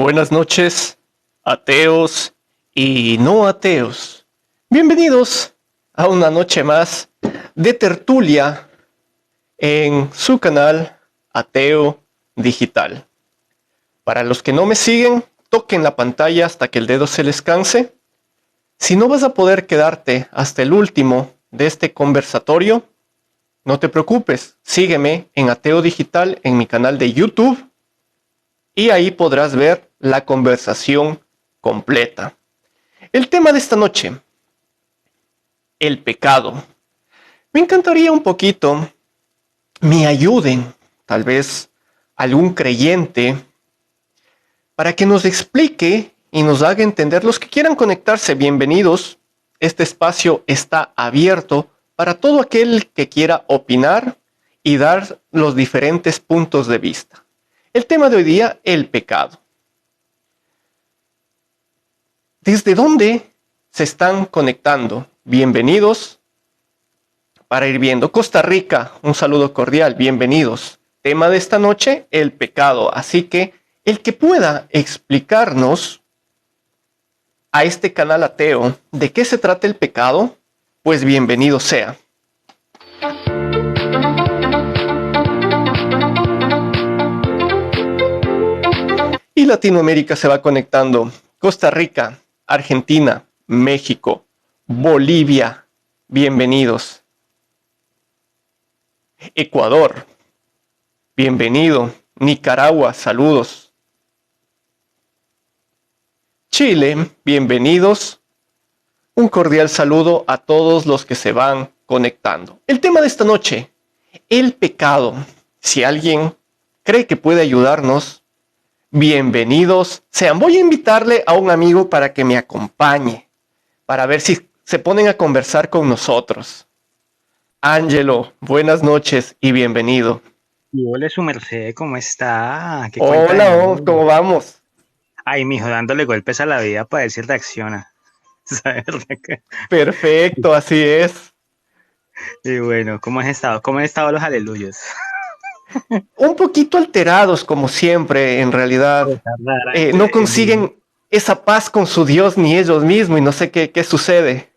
Buenas noches, ateos y no ateos. Bienvenidos a una noche más de tertulia en su canal Ateo Digital. Para los que no me siguen, toquen la pantalla hasta que el dedo se les canse. Si no vas a poder quedarte hasta el último de este conversatorio, no te preocupes, sígueme en Ateo Digital en mi canal de YouTube y ahí podrás ver la conversación completa. El tema de esta noche, el pecado. Me encantaría un poquito me ayuden, tal vez algún creyente, para que nos explique y nos haga entender. Los que quieran conectarse, bienvenidos. Este espacio está abierto para todo aquel que quiera opinar y dar los diferentes puntos de vista. El tema de hoy día, el pecado. ¿Desde dónde se están conectando? Bienvenidos. Para ir viendo, Costa Rica, un saludo cordial, bienvenidos. Tema de esta noche, el pecado. Así que el que pueda explicarnos a este canal ateo de qué se trata el pecado, pues bienvenido sea. Y Latinoamérica se va conectando. Costa Rica, Argentina, México, Bolivia, bienvenidos. Ecuador, bienvenido. Nicaragua, saludos. Chile, bienvenidos. Un cordial saludo a todos los que se van conectando. El tema de esta noche, el pecado. Si alguien cree que puede ayudarnos, bienvenidos sean. Voy a invitarle a un amigo para que me acompañe, para ver si se ponen a conversar con nosotros. Ángelo, buenas noches y bienvenido. Hola, su merced, ¿cómo está? ¿Qué Hola, ¿cómo vamos? Ay, mijo, dándole golpes a la vida para ver si reacciona. Perfecto, así es. Y bueno, ¿cómo has estado? ¿Cómo han estado los aleluyos? Un poquito alterados, como siempre, en realidad. No consiguen esa paz con su Dios ni ellos mismos y no sé qué sucede.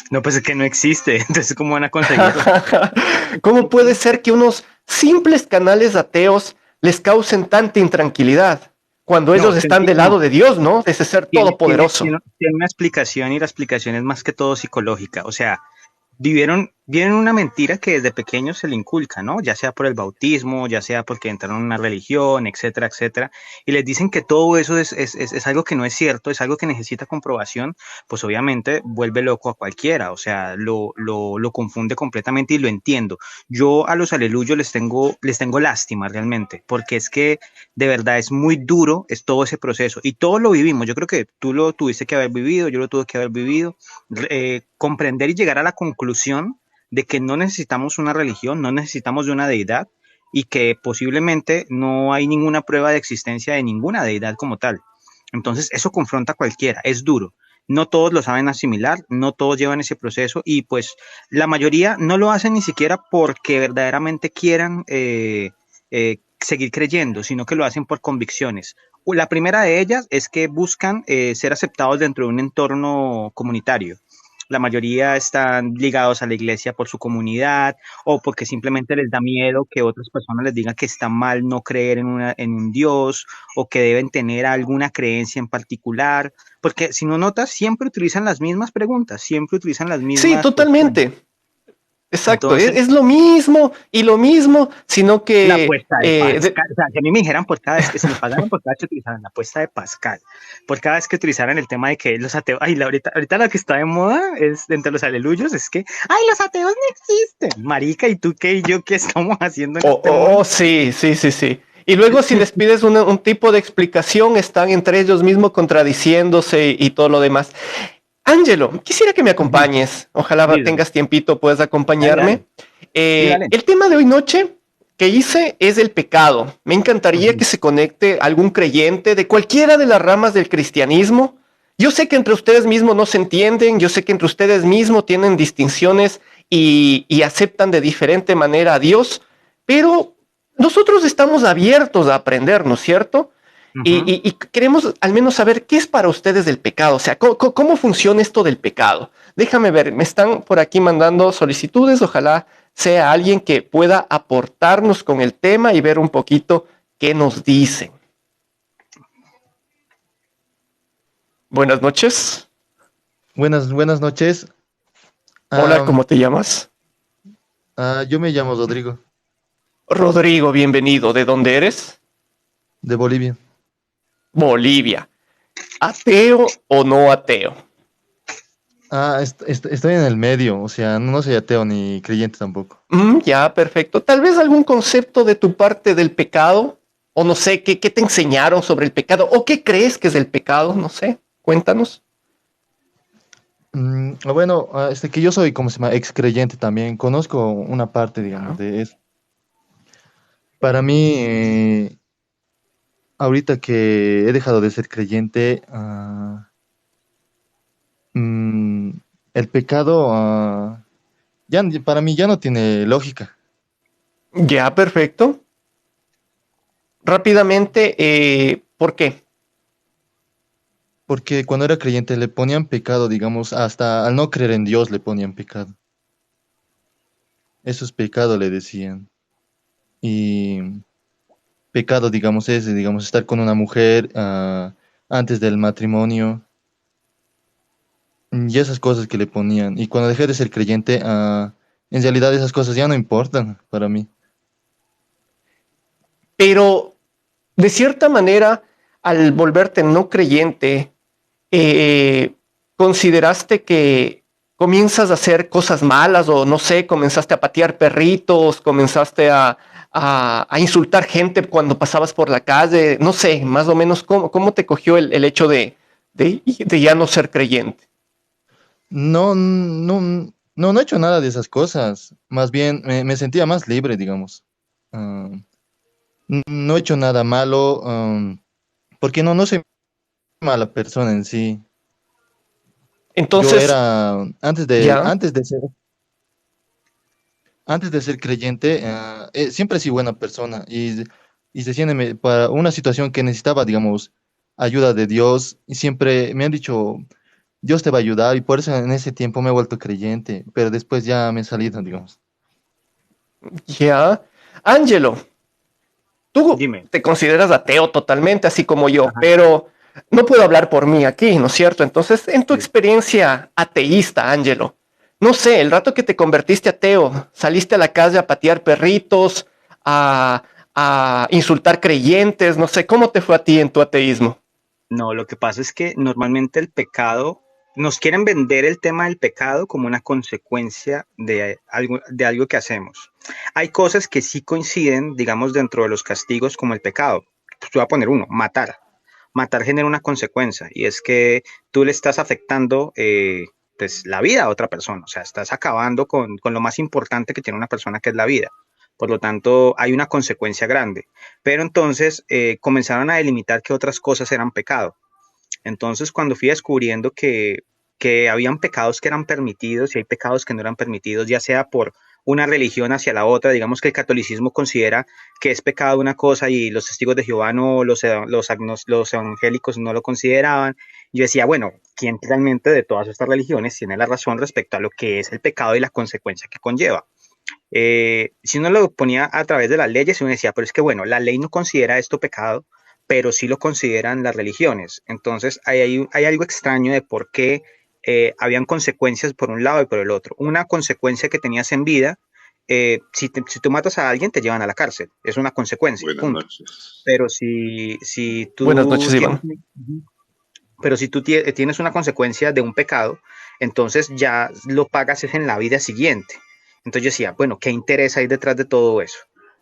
No, pues es que no existe, entonces ¿cómo van a conseguirlo? ¿Cómo puede ser que unos simples canales ateos les causen tanta intranquilidad cuando ellos están del lado de Dios, ¿no? De ese ser todopoderoso. Tiene una explicación y la explicación es más que todo psicológica. O sea, vivieron una mentira que desde pequeños se le inculca, ¿no? Ya sea por el bautismo, ya sea porque entraron en una religión, etcétera, etcétera. Y les dicen que todo eso es algo que no es cierto, es algo que necesita comprobación, pues obviamente vuelve loco a cualquiera, o sea, lo confunde completamente y lo entiendo. Yo a los aleluyos les tengo lástima realmente, porque es que de verdad es muy duro, es todo ese proceso. Y todos lo vivimos, yo creo que tú lo tuviste que haber vivido, yo lo tuve que haber vivido. Comprender y llegar a la conclusión de que no necesitamos una religión, no necesitamos de una deidad y que posiblemente no hay ninguna prueba de existencia de ninguna deidad como tal. Entonces eso confronta a cualquiera, es duro. No todos lo saben asimilar, no todos llevan ese proceso y pues la mayoría no lo hacen ni siquiera porque verdaderamente quieran seguir creyendo, sino que lo hacen por convicciones. La primera de ellas es que buscan ser aceptados dentro de un entorno comunitario. La mayoría están ligados a la iglesia por su comunidad o porque simplemente les da miedo que otras personas les digan que está mal no creer en un Dios o que deben tener alguna creencia en particular. Porque si no notas, siempre utilizan las mismas preguntas, siempre utilizan las mismas. Sí, totalmente. Cuestiones. Exacto, entonces, es lo mismo y lo mismo, sino que... La apuesta de Pascal, o sea, que a mí me dijeran por cada vez que se me pagaran por cada vez que utilizaran la apuesta de Pascal, por cada vez que utilizaran el tema de que los ateos, ay, ahorita la que está de moda es entre los aleluyos, es que, ay, los ateos no existen, marica, ¿y tú qué y yo qué estamos haciendo en este mundo? Sí. Y luego si les pides un tipo de explicación, están entre ellos mismos contradiciéndose y todo lo demás. Ángelo, quisiera que me acompañes. Ojalá tengas tiempito, puedas acompañarme. Dale. El tema de hoy noche que hice es el pecado. Me encantaría que se conecte algún creyente de cualquiera de las ramas del cristianismo. Yo sé que entre ustedes mismos no se entienden, yo sé que entre ustedes mismos tienen distinciones y aceptan de diferente manera a Dios, pero nosotros estamos abiertos a aprender, ¿no es cierto? Ujú. y queremos al menos saber qué es para ustedes el pecado, o sea, cómo funciona esto del pecado. Déjame ver, me están por aquí mandando solicitudes, ojalá sea alguien que pueda aportarnos con el tema y ver un poquito qué nos dicen. Buenas noches. Buenas noches. Hola, Am, ¿cómo te llamas? yo me llamo Rodrigo, Rodrigo, bienvenido. ¿De dónde eres? de Bolivia. Bolivia. ¿Ateo o no ateo? Estoy en el medio, o sea, no soy ateo ni creyente tampoco. Ya, perfecto. Tal vez algún concepto de tu parte del pecado, o no sé, ¿qué te enseñaron sobre el pecado? ¿O qué crees que es el pecado? No sé, cuéntanos. Bueno, que yo soy, como se llama, ex creyente también. Conozco una parte, digamos, Ya. de eso. Para mí, ahorita que he dejado de ser creyente, mm, el pecado, para mí ya no tiene lógica. Ya, perfecto. Rápidamente, ¿por qué? Porque cuando era creyente le ponían pecado, digamos, hasta al no creer en Dios le ponían pecado. Eso es pecado, le decían. Y pecado, digamos, es, digamos, estar con una mujer antes del matrimonio y esas cosas que le ponían. Y cuando dejé de ser creyente, en realidad esas cosas ya no importan para mí. Pero, de cierta manera, al volverte no creyente, eh, ¿consideraste que comienzas a hacer cosas malas o no sé, comenzaste a patear perritos, comenzaste a insultar gente cuando pasabas por la calle? No sé, más o menos cómo te cogió el hecho de ya no ser creyente. No, no, no he hecho nada de esas cosas. Más bien me sentía más libre, digamos. Ah, no he hecho nada malo, porque no soy mala persona en sí. Yo Entonces, era, ya, antes de ser creyente, siempre he sido buena persona y para una situación que necesitaba, digamos, ayuda de Dios, y siempre me han dicho, Dios te va a ayudar, y por eso en ese tiempo me he vuelto creyente, pero después ya me he salido, digamos. ya. Ángelo, tú Dime. te consideras ateo totalmente, así como yo, Ajá. pero no puedo hablar por mí aquí, ¿no es cierto? Entonces, en tu Sí. experiencia ateísta, Ángelo, no sé, el rato que te convertiste ateo, saliste a la calle a patear perritos, a, a insultar creyentes, no sé, ¿cómo te fue a ti en tu ateísmo? No, lo que pasa es que normalmente el pecado, nos quieren vender el tema del pecado como una consecuencia de algo que hacemos. Hay cosas que sí coinciden, digamos, dentro de los castigos como el pecado. Pues te voy a poner uno, matar. Matar genera una consecuencia y es que tú le estás afectando pues, la vida a otra persona. O sea, estás acabando con lo más importante que tiene una persona, que es la vida. Por lo tanto, hay una consecuencia grande. Pero entonces comenzaron a delimitar que otras cosas eran pecado. Entonces, cuando fui descubriendo que habían pecados que eran permitidos y hay pecados que no eran permitidos, ya sea por una religión hacia la otra, digamos que el catolicismo considera que es pecado una cosa y los testigos de Jehová no, los evangélicos no lo consideraban. Yo decía, bueno, ¿quién realmente de todas estas religiones tiene la razón respecto a lo que es el pecado y la consecuencia que conlleva? Si uno lo ponía a través de las leyes, uno decía, pero es que bueno, la ley no considera esto pecado, pero sí lo consideran las religiones. Entonces hay algo extraño de por qué habían consecuencias por un lado y por el otro. Una consecuencia que tenías en vida, si tú matas a alguien, te llevan a la cárcel. Es una consecuencia, Buenas punto. noches. Pero si Buenas tú noches, tienes, Iván. pero si tú tienes una consecuencia de un pecado, entonces ya lo pagas es en la vida siguiente. Entonces yo decía, bueno, ¿qué interés hay detrás de todo eso?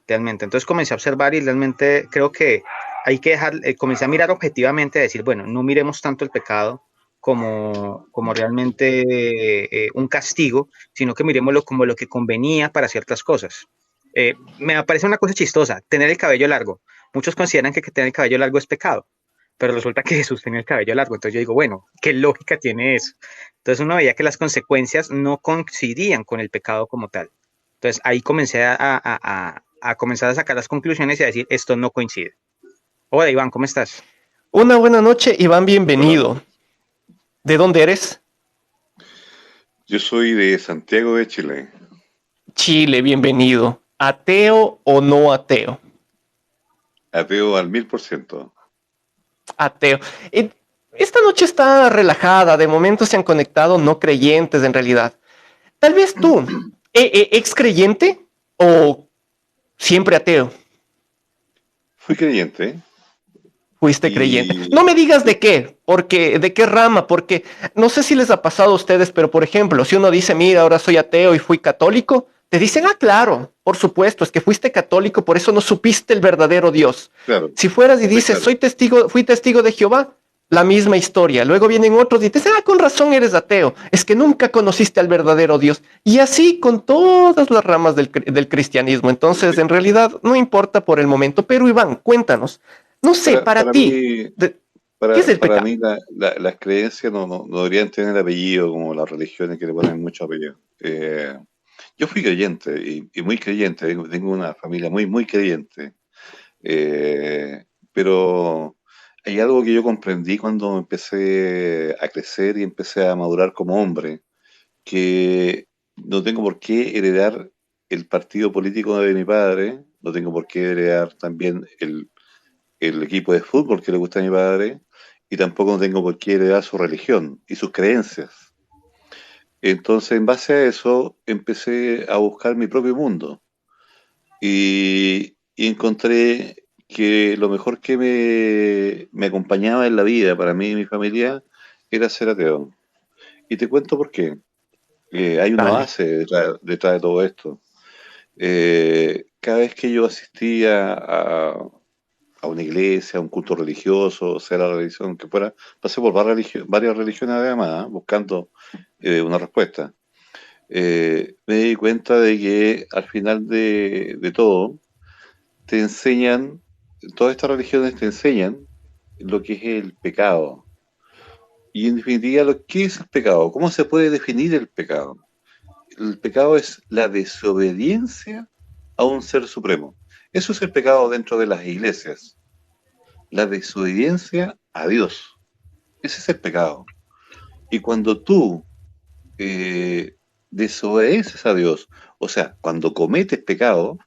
Realmente. Entonces comencé a observar y realmente creo que hay que dejar, comencé a mirar objetivamente, a decir, bueno, no miremos tanto el pecado como realmente un castigo, sino que miremoslo como lo que convenía para ciertas cosas. Me parece una cosa chistosa, tener el cabello largo. Muchos consideran que tener el cabello largo es pecado, pero resulta que Jesús tenía el cabello largo. Entonces yo digo, bueno, ¿qué lógica tiene eso? Entonces uno veía que las consecuencias no coincidían con el pecado como tal. Entonces ahí comencé a comenzar a sacar las conclusiones y a decir, esto no coincide. Hola Iván, ¿cómo estás? Una buena noche, Iván, Hola, bienvenido. ¿De dónde eres? yo soy de Santiago de Chile. Chile, bienvenido. ¿Ateo o no ateo? Ateo al 1000%. Ateo. Eh, Esta noche está relajada, de momento se han conectado no creyentes en realidad. Tal vez tú, ex creyente o siempre ateo. Fui creyente Fuiste creyente. y No me digas de qué, porque de qué rama, porque no sé si les ha pasado a ustedes, pero por ejemplo, si uno dice, mira, ahora soy ateo y fui católico, te dicen, ah, claro, por supuesto, es que fuiste católico, por eso no supiste el verdadero Dios. claro, Si fueras y sí, dices, claro. fui testigo de Jehová, la misma historia. Luego vienen otros y te dicen, ah, con razón eres ateo, es que nunca conociste al verdadero Dios. Y así con todas las ramas del cristianismo. Entonces, en realidad, no importa por el momento, pero Iván, cuéntanos. No sé, para Para ti, mí, ¿qué es el para pecado? mí las creencias no deberían tener apellido como las religiones que le ponen mucho apellido. Yo fui creyente y muy creyente, tengo una familia muy creyente. Pero hay algo que yo comprendí cuando empecé a crecer y empecé a madurar como hombre, que no tengo por qué heredar el partido político de mi padre, no tengo por qué heredar también el equipo de fútbol que le gusta a mi padre, y tampoco no tengo por qué heredar su religión y sus creencias. Entonces, en base a eso, empecé a buscar mi propio mundo y encontré que lo mejor que me acompañaba en la vida, para mí y mi familia, era ser ateo. Y te cuento por qué. Hay una Dale. base detrás de todo esto. Cada vez que yo asistía a una iglesia, a un culto religioso, sea la religión que fuera, pasé por varias religiones además, buscando una respuesta. Me di cuenta de que al final de todo te enseñan, todas estas religiones te enseñan lo que es el pecado. Y en definitiva, ¿qué es el pecado? ¿Cómo se puede definir el pecado? El pecado es la desobediencia a un ser supremo. Eso es el pecado dentro de las iglesias. La desobediencia a Dios. Ese es el pecado. Y cuando tú desobedeces a Dios, o sea, cuando cometes pecado,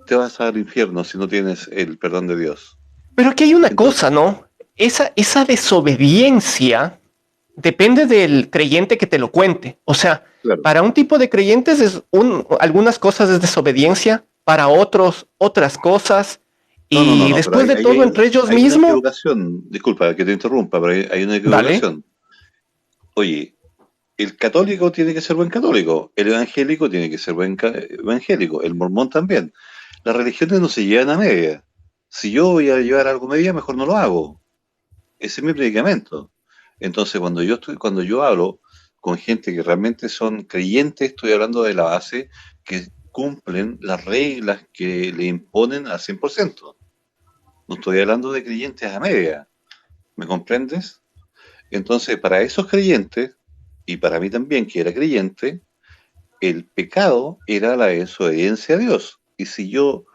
te vas al infierno si no tienes el perdón de Dios. Pero aquí hay una Entonces, cosa, ¿no? Esa desobediencia depende del creyente que te lo cuente. O sea, claro. para un tipo de creyentes algunas cosas es desobediencia, para otros otras cosas, y No, pero después de todo entre ellos hay una mismos, equivocación. Disculpa que te interrumpa, pero hay una dale, equivocación. Oye, el católico tiene que ser buen católico, el evangélico tiene que ser buen evangélico, el mormón también. Las religiones no se llevan a media. Si yo voy a llevar algo a media, mejor no lo hago. Ese es mi predicamento. Entonces, cuando yo hablo con gente que realmente son creyentes, estoy hablando de la base que cumplen las reglas que le imponen al 100%. No estoy hablando de creyentes a media. ¿Me comprendes? Entonces, para esos creyentes, y para mí también, que era creyente, el pecado era la desobediencia a Dios. Y si yo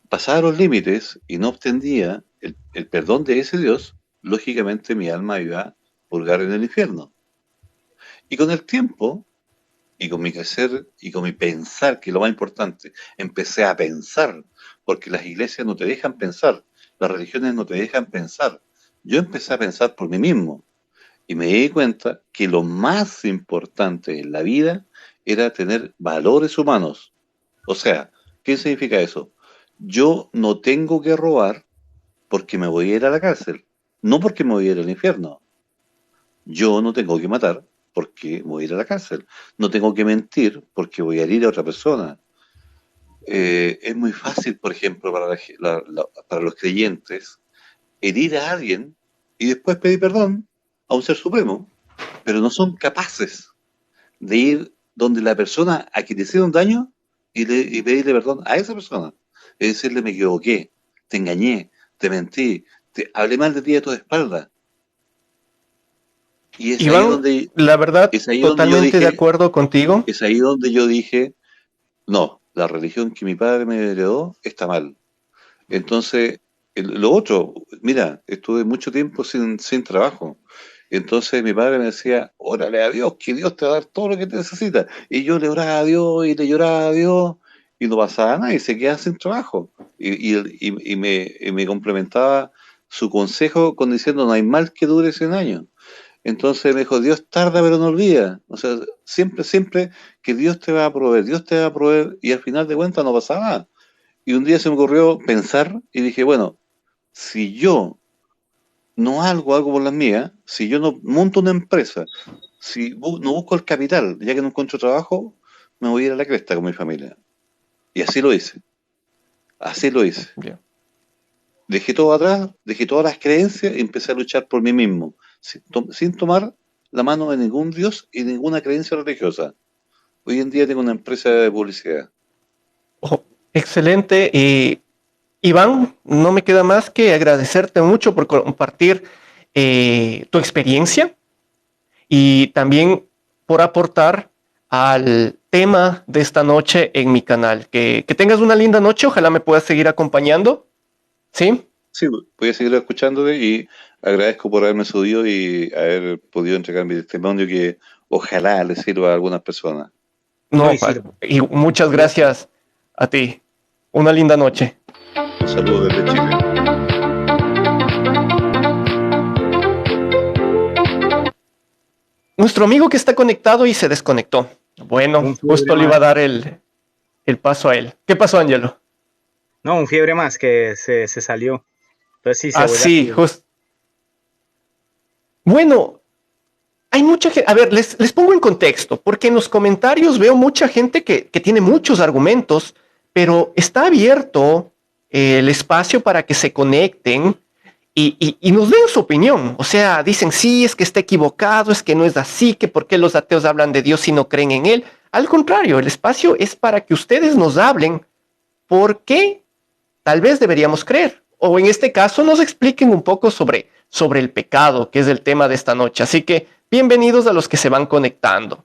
pasaba los límites y no obtenía el perdón de ese Dios, lógicamente mi alma iba a purgar en el infierno. Y con el tiempo, y con mi crecer, y con mi pensar, que es lo más importante, empecé a pensar, porque las iglesias no te dejan pensar, las religiones no te dejan pensar. Yo empecé a pensar por mí mismo y me di cuenta que lo más importante en la vida era tener valores humanos. O sea, ¿qué significa eso? Yo no tengo que robar porque me voy a ir a la cárcel, no porque me voy a ir al infierno. Yo no tengo que matar porque voy a ir a la cárcel. No tengo que mentir porque voy a herir a otra persona. Es muy fácil, por ejemplo, para los creyentes, herir a alguien y después pedir perdón a un ser supremo, pero no son capaces de ir donde la persona a quien le hicieron daño y pedirle perdón a esa persona. Es decirle, me equivoqué, te engañé, te mentí, te hablé mal de ti a tu espalda. Y Iván, la verdad, es ahí donde yo totalmente de dije, acuerdo contigo. es ahí donde yo dije, no, la religión que mi padre me heredó está mal. Entonces, Lo otro, mira, estuve mucho tiempo sin trabajo. Entonces mi padre me decía, órale a Dios, que Dios te va a dar todo lo que te necesitas. Y yo le oraba a Dios y le lloraba a Dios y no pasaba nada y se quedaba sin trabajo. Y me complementaba su consejo con diciendo, no hay mal que dure 100 años. Entonces me dijo, Dios tarda pero no olvida. O sea, siempre, siempre que Dios te va a proveer, Dios te va a proveer y al final de cuentas no pasaba nada. Y un día se me ocurrió pensar y dije, bueno, si yo no hago algo por las mías, si yo no monto una empresa, si no busco el capital, ya que no encuentro trabajo, me voy a ir a la cresta con mi familia. Y así lo hice. Así lo hice. Bien. Dejé todo atrás, dejé todas las creencias y empecé a luchar por mí mismo, sin tomar la mano de ningún dios y ninguna creencia religiosa. Hoy en día tengo una empresa de publicidad. Oh, excelente. Y Iván, no me queda más que agradecerte mucho por compartir tu experiencia y también por aportar al tema de esta noche en mi canal. Que tengas una linda noche, ojalá me puedas seguir acompañando. ¿Sí? Sí, voy a seguir escuchándote y agradezco por haberme subido y haber podido entregar mi testimonio que ojalá le sirva a algunas personas. No, No, y sirve. y muchas gracias a ti. Una linda noche. Un saludo desde Chile. Nuestro amigo que está conectado y se desconectó. Bueno, Un fiebre justo le iba a más. dar el paso a él. ¿Qué pasó, Ángelo? No, un fiebre más que se salió. Entonces sí, se Ah, vuelve sí, activo. justo. Bueno, hay mucha gente. A ver, les pongo en contexto, porque en los comentarios veo mucha gente que tiene muchos argumentos, pero está abierto el espacio para que se conecten y nos den su opinión. O sea, dicen, sí, es que está equivocado, es que no es así, que por qué los ateos hablan de Dios si no creen en Él. Al contrario, el espacio es para que ustedes nos hablen por qué tal vez deberíamos creer. O en este caso nos expliquen un poco sobre el pecado, que es el tema de esta noche. Así que bienvenidos a los que se van conectando.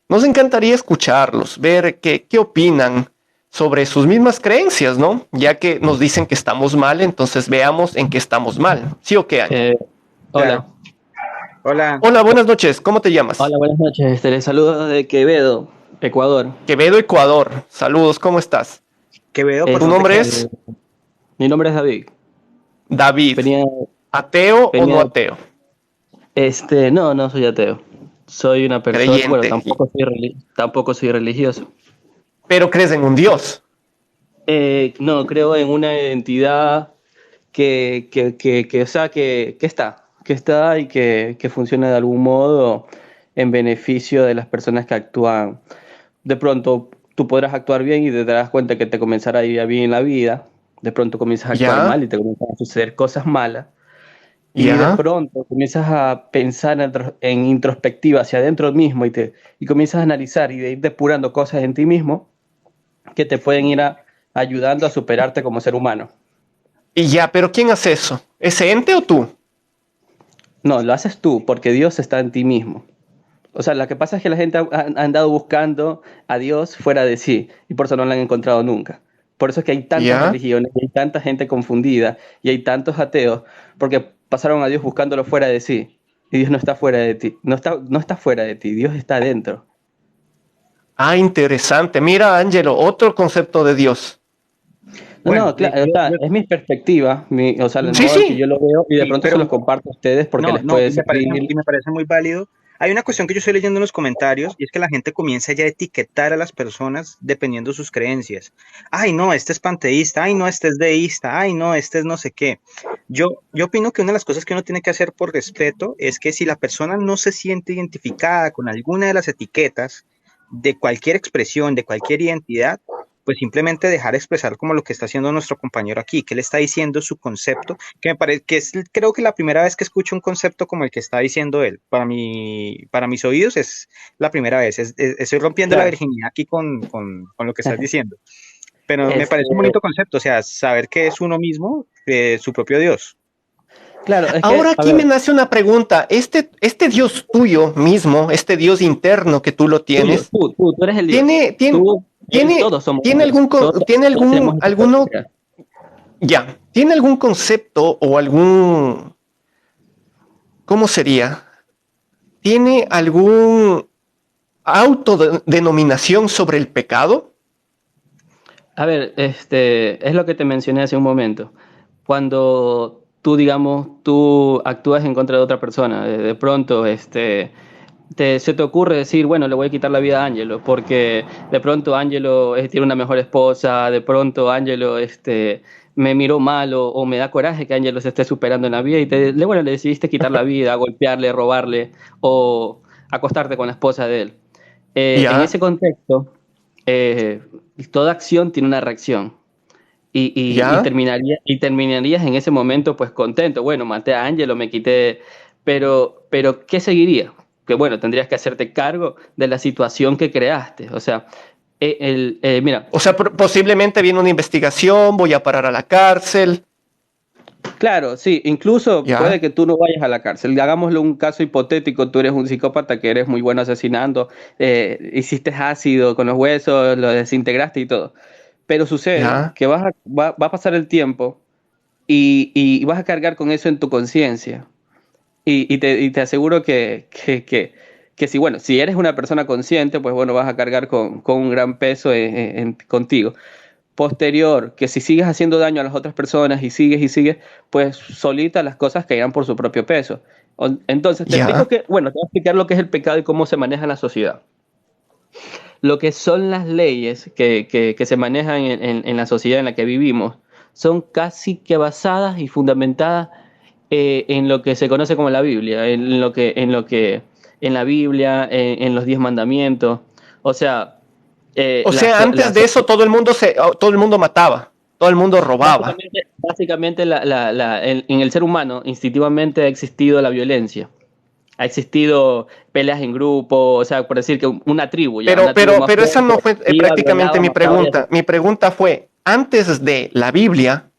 Nos encantaría escucharlos, ver qué opinan sobre sus mismas creencias, ¿no? Ya que nos dicen que estamos mal, entonces veamos en qué estamos mal. ¿Sí o qué, Ángel? Hola. Hola. Hola, buenas noches. ¿Cómo te llamas? Hola, buenas noches. Les saludo de Quevedo, Ecuador. Quevedo, Ecuador. Saludos, ¿cómo estás? Quevedo, ¿por ¿Tu dónde nombre queda? es? Mi nombre es David. David. Venía, ¿Ateo o venía- no ateo? no soy ateo. Soy una persona, Creyente. bueno, tampoco soy religioso. Pero crees en un Dios. No, creo en una entidad o sea, que está y que funciona de algún modo en beneficio de las personas que actúan. De pronto tú podrás actuar bien y te darás cuenta que te comenzará a ir bien en la vida. De pronto comienzas a actuar Ya. mal y te comienzan a suceder cosas malas. Y Ya. de pronto comienzas a pensar en introspectiva hacia adentro mismo y comienzas a analizar y de ir depurando cosas en ti mismo que te pueden ir ayudando a superarte como ser humano. Y ya, pero ¿quién hace eso? ¿Ese ente o tú? No, lo haces tú porque Dios está en ti mismo. O sea, lo que pasa es que la gente ha andado buscando a Dios fuera de sí y por eso no lo han encontrado nunca. Por eso es que hay tantas Ya. religiones, y hay tanta gente confundida y hay tantos ateos porque pasaron a Dios buscándolo fuera de sí y Dios no está fuera de ti. No está fuera de ti, Dios está dentro. Ah, interesante. Mira, Ángelo, otro concepto de Dios. Bueno, Claro, yo- o sea, yo- es mi perspectiva, o sea, el Sí, modo en sí. que yo lo veo y de Sí, pronto pero- se los comparto a ustedes porque les y puede me parece, servir. y me parece muy válido. Hay una cuestión que yo estoy leyendo en los comentarios y es que la gente comienza ya a etiquetar a las personas dependiendo de sus creencias. Ay, no, este es panteísta, ay, no, este es deísta, ay, no, este es no sé qué. Yo opino que una de las cosas que uno tiene que hacer por respeto es que si la persona no se siente identificada con alguna de las etiquetas de cualquier expresión, de cualquier identidad, pues simplemente dejar expresar como lo que está haciendo nuestro compañero aquí, que él está diciendo su concepto, que me parece que es, creo que la primera vez que escucho un concepto como el que está diciendo él. Para mis oídos es la primera vez. Estoy rompiendo la Claro. virginidad aquí con lo que estás diciendo. Pero me Este, parece un bonito concepto, o sea, saber que es uno mismo, su propio Dios. Claro, es que, Ahora a aquí ver, me nace una pregunta. Este Dios tuyo mismo, este Dios interno que tú lo tienes, tú eres el Dios. tiene, Todos somos ¿tiene Dios. algún, Todos tiene tenemos esa alguno, capacidad. ya, ¿tiene algún concepto o algún, ¿cómo sería? ¿Tiene algún autodenominación sobre el pecado? A ver, es lo que te mencioné hace un momento. Cuando tú, digamos, tú actúas en contra de otra persona, de pronto, se te ocurre decir, bueno, le voy a quitar la vida a Ángelo, porque de pronto Ángelo tiene una mejor esposa, de pronto Ángelo, me miró mal o me da coraje que Ángelo se esté superando en la vida y bueno, le decidiste quitar la vida, golpearle, robarle o acostarte con la esposa de él. En Ya, ese contexto, eh, toda acción tiene una reacción ya. terminarías en ese momento pues contento. Bueno, maté a Ángelo, me quité, pero ¿qué seguiría? Que bueno, tendrías que hacerte cargo de la situación que creaste. O sea, mira, O sea, posiblemente viene una investigación, voy a parar a la cárcel. claro, sí, incluso Ya, puede que tú no vayas a la cárcel. Hagámoslo un caso hipotético, tú eres un psicópata que eres muy bueno asesinando, hiciste ácido con los huesos, lo desintegraste y todo. Pero sucede ya, que va a pasar el tiempo y vas a cargar con eso en tu conciencia. Y te aseguro que si, bueno, si eres una persona consciente, pues bueno, vas a cargar con un gran peso contigo. Posterior, que si sigues haciendo daño a las otras personas y sigues, pues solita las cosas caerán por su propio peso. Entonces, te explico ya, que, bueno, te voy a explicar lo que es el pecado y cómo se maneja en la sociedad. Lo que son las leyes que se manejan en la sociedad en la que vivimos son casi que basadas y fundamentadas en lo que se conoce como la Biblia, en la Biblia, en los 10 mandamientos. O sea, O sea, antes de eso todo el mundo mataba, todo el mundo robaba. básicamente en el ser humano instintivamente ha existido la violencia. Ha existido peleas en grupo, o sea, por decir que una tribu más Pero esa no fuerte, fue iba, prácticamente violaba, mi mataba y pregunta. Mi pregunta fue, antes de la Biblia,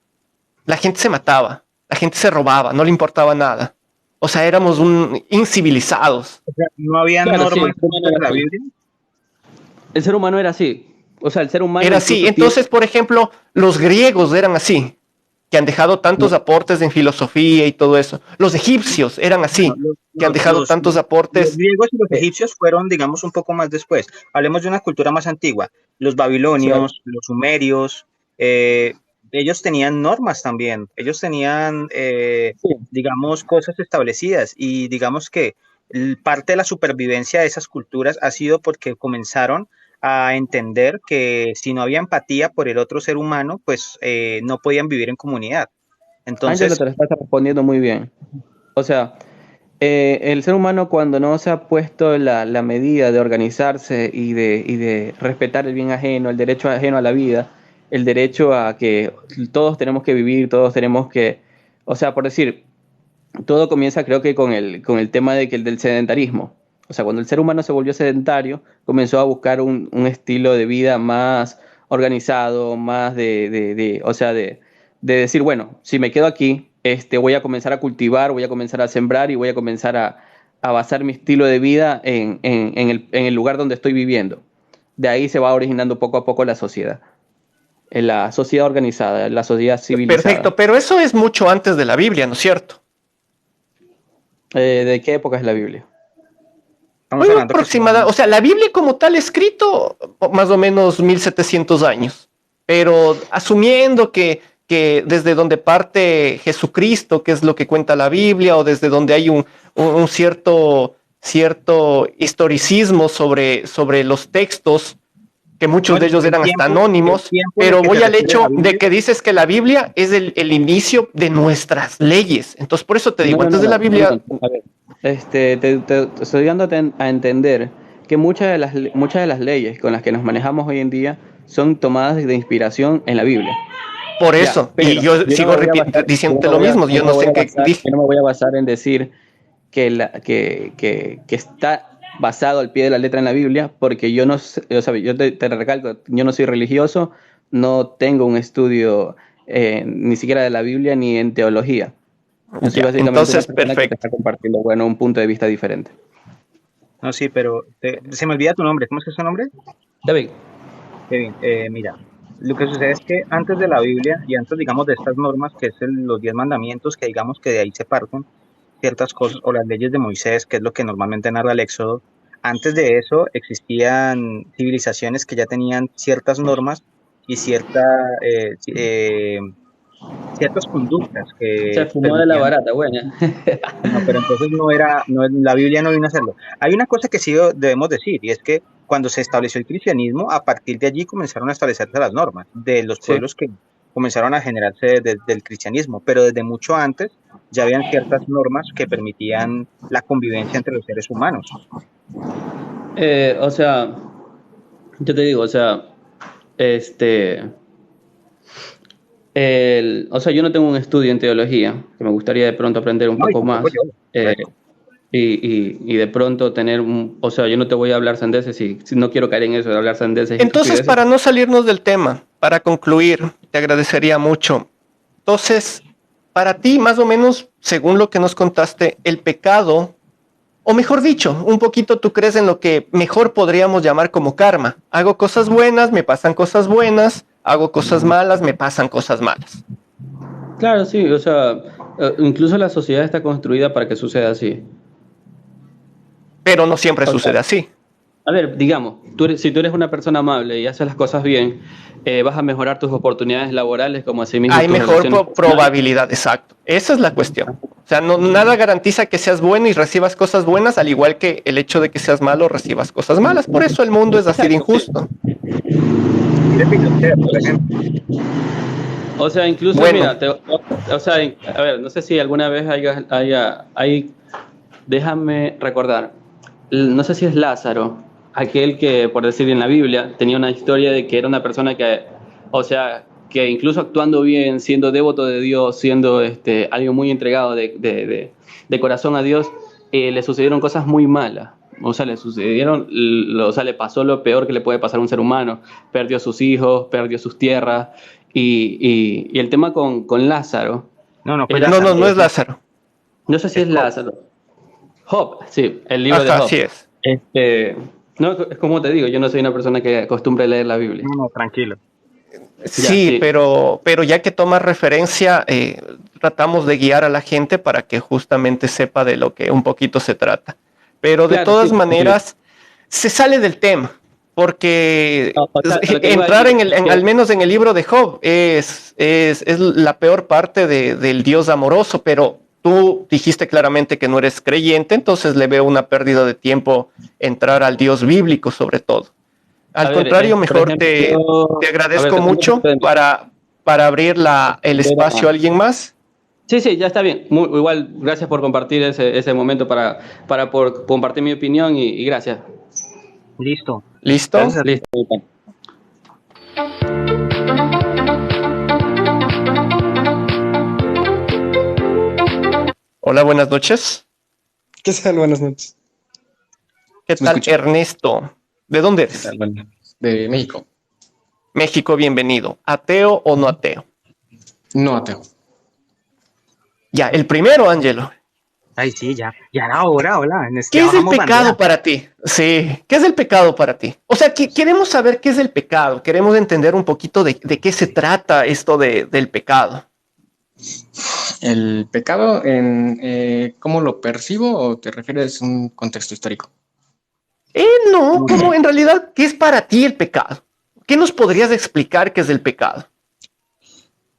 la gente se mataba, la gente se robaba, no le importaba nada. O sea, éramos incivilizados. O sea, no había claro, sí, normas antes de la Biblia. el ser humano era así. O sea, el ser humano Era así. incluso tiene... Entonces, por ejemplo, los griegos eran así, que han dejado tantos aportes en filosofía y todo eso. Los egipcios eran Bueno, así, que han dejado tantos los aportes. griegos y los eh, egipcios fueron, digamos, un poco más después. Hablemos de una cultura más antigua. Los babilonios, los sumerios, ellos tenían normas también. Ellos tenían, Sí. digamos, cosas establecidas. Y digamos que parte de la supervivencia de esas culturas ha sido porque comenzaron a entender que si no había empatía por el otro ser humano, pues no podían vivir en comunidad. Ángelo Entonces, te lo está respondiendo muy bien. O sea, el ser humano cuando no se ha puesto la medida de organizarse y de respetar el bien ajeno, el derecho ajeno a la vida, el derecho a que todos tenemos que vivir, todos tenemos que, o sea, por decir, todo comienza creo que con el tema del sedentarismo. O sea, cuando el ser humano se volvió sedentario, comenzó a buscar un estilo de vida más organizado, más o sea, de decir, bueno, si me quedo aquí, voy a comenzar a cultivar, voy a comenzar a sembrar y voy a comenzar a basar mi estilo de vida en el lugar donde estoy viviendo. De ahí se va originando poco a poco la sociedad. En la sociedad organizada, en la sociedad civilizada. Perfecto, pero eso es mucho antes de la Biblia, ¿no es cierto? ¿De qué época es la Biblia? estamos Bueno, hablando que aproximada, o sea, la Biblia como tal escrito, más o menos 1700 años, pero asumiendo que desde donde parte Jesucristo, que es lo que cuenta la Biblia, o desde donde hay un cierto historicismo sobre los textos, que muchos de bueno, ellos eran hasta el anónimos, tiempo en el pero que se voy al refiere la hecho de Biblia. que dices que la Biblia es el inicio de nuestras leyes. Entonces, por eso te No, digo, no, no, antes de la no, Biblia, no. A ver, te estoy dando a entender que muchas de las leyes con las que nos manejamos hoy en día son tomadas de inspiración en la Biblia. por Ya, eso, y pero yo yo no sigo me voy a basar, diciéndote lo mismo, yo no sé qué dije. yo no me voy a basar en decir que está basado al pie de la letra en la Biblia, porque yo no, o sea, yo te recalco, yo no soy religioso, no tengo un estudio ni siquiera de la Biblia ni en teología. Yo soy Ya, básicamente una entonces, persona que te está perfecto. compartiendo, bueno, un punto de vista diferente. No, sí, pero se me olvida tu nombre. ¿Cómo es que es tu nombre? David, Kevin, mira. Lo que sucede es que antes de la Biblia y antes, digamos, de estas normas, que es los 10 mandamientos, que digamos que de ahí se parten ciertas cosas, o las leyes de Moisés, que es lo que normalmente narra el Éxodo, antes de eso existían civilizaciones que ya tenían ciertas normas y ciertas conductas Se que fumó de la permitían. barata, buena. No, pero entonces no era, no, la Biblia no vino a hacerlo. Hay una cosa que sí debemos decir, y es que cuando se estableció el cristianismo, a partir de allí comenzaron a establecerse las normas de los Sí. pueblos que comenzaron a generarse desde el cristianismo, pero desde mucho antes ya habían ciertas normas que permitían la convivencia entre los seres humanos. O sea, yo te digo, o sea, o sea, yo no tengo un estudio en teología, que me gustaría de pronto aprender un No, y poco tampoco más, yo, por eso. y de pronto tener o sea, yo no te voy a hablar sandeces si no quiero caer en eso de hablar sandeces y Entonces, estupideces. para no salirnos del tema, para concluir, te agradecería mucho. Entonces, para ti, más o menos, según lo que nos contaste, el pecado, o mejor dicho, un poquito tú crees en lo que mejor podríamos llamar como karma. Hago cosas buenas, me pasan cosas buenas, hago cosas malas, me pasan cosas malas. Claro, sí, o sea, incluso la sociedad está construida para que suceda así. Pero no siempre O sea, sucede así. a ver, digamos, si tú eres una persona amable y haces las cosas bien, vas a mejorar tus oportunidades laborales como así mismo Hay tus mejor relaciones personales. probabilidad, exacto. Esa es la cuestión. O sea, nada garantiza que seas bueno y recibas cosas buenas, al igual que el hecho de que seas malo recibas cosas malas. Por eso el mundo es así de injusto. Mire Pinochet, por ejemplo. O sea, incluso, Bueno. mira, o sea, a ver, no sé si alguna vez déjame recordar, no sé si es Lázaro, aquel que, por decir en la Biblia, tenía una historia de que era una persona que, o sea, que incluso actuando bien, siendo devoto de Dios, siendo alguien muy entregado de corazón a Dios, le sucedieron cosas muy malas. O sea, le pasó lo peor que le puede pasar a un ser humano. Perdió a sus hijos, perdió sus tierras. Y el tema con Lázaro. No fue era- Lázaro. No es Lázaro. No sé si es Job. Lázaro. Job, sí, el libro de Ajá, Job. así es. No, es como te digo, yo no soy una persona que acostumbre a leer la Biblia. No, tranquilo. Sí, sí. pero ya que tomas referencia, tratamos de guiar a la gente para que justamente sepa de lo que un poquito se trata. Pero de Claro, todas sí. maneras, se sale del tema, porque No, o sea, lo que iba a entrar decir es que- al menos en el libro de Job es la peor parte del Dios amoroso, pero tú dijiste claramente que no eres creyente, entonces le veo una pérdida de tiempo entrar al Dios bíblico sobre todo. Al A ver, contrario, por mejor ejemplo, te a ver, agradezco te cuento un mucho poquito de mí. para abrir el espacio a alguien más. Sí, ya está bien. Igual, gracias por compartir ese momento para por compartir mi opinión y gracias. Listo. ¿Listo? Gracias a ti. Listo. Hola, buenas noches. ¿Qué tal? Buenas noches. ¿Qué ¿Me tal, escucha? Ernesto? ¿De dónde ¿Qué eres? tal? Bueno, de México. México, bienvenido. ¿Ateo o no ateo? No ateo. Ya, el primero, Ángelo. Ay, sí, ya era hora, hola. ¿Qué es el bajamos pecado bandera. para ti? Sí, ¿qué es el pecado para ti? O sea, queremos saber qué es el pecado, queremos entender un poquito de qué se trata esto del pecado. ¿El pecado cómo lo percibo o te refieres a un contexto histórico? No, como en realidad, ¿qué es para ti el pecado? ¿Qué nos podrías explicar qué es el pecado?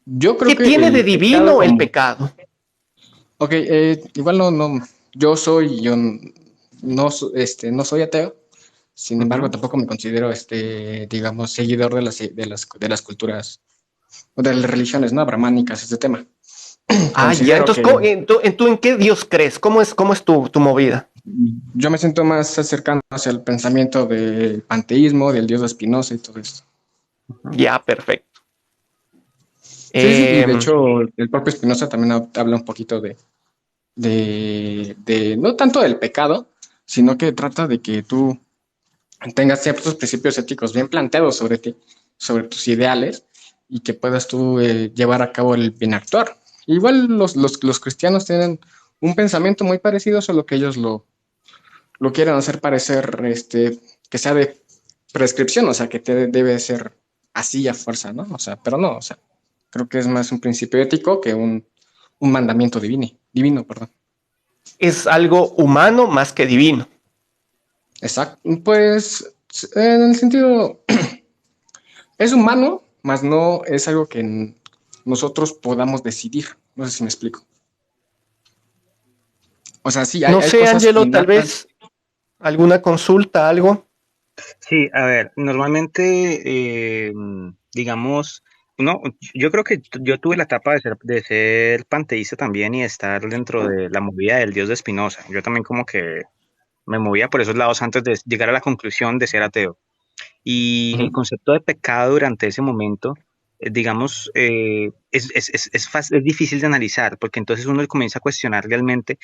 Yo creo ¿Qué que tiene el de divino pecado el como- pecado? Ok, igual no, yo no soy ateo, sin embargo tampoco me considero, digamos, seguidor de las culturas o de las religiones, ¿no? Brahmánicas, este tema. Ah, ya, Considero entonces, que ¿tú en qué Dios crees? ¿Cómo es tu movida? yo me siento más cercano hacia el pensamiento del panteísmo, del dios de Spinoza y todo esto. Ya, perfecto. Sí, y de hecho el propio Spinoza también habla un poquito de no tanto del pecado, sino que trata de que tú tengas ciertos principios éticos bien planteados sobre ti, sobre tus ideales, y que puedas tú llevar a cabo el bien actuar. Igual los cristianos tienen un pensamiento muy parecido, solo que ellos lo quieren hacer parecer que sea de prescripción, o sea, que te debe ser así a fuerza, ¿no? O sea, pero no, o sea, creo que es más un principio ético que un mandamiento divino, perdón. Es algo humano más que divino. Exacto. Pues, en el sentido, es humano, mas no es algo que nosotros podamos decidir. No sé si me explico. O sea, sí, No hay sé, cosas Angelo, tal innatas. vez alguna consulta, algo. Sí, a ver, normalmente, digamos, no, yo creo que yo tuve la etapa de ser panteísta también y estar dentro de la movida del Dios de Spinoza. Yo también como que me movía por esos lados antes de llegar a la conclusión de ser ateo. Y el Ujú. concepto de pecado durante ese momento, digamos, es difícil de analizar, porque entonces uno comienza a cuestionar realmente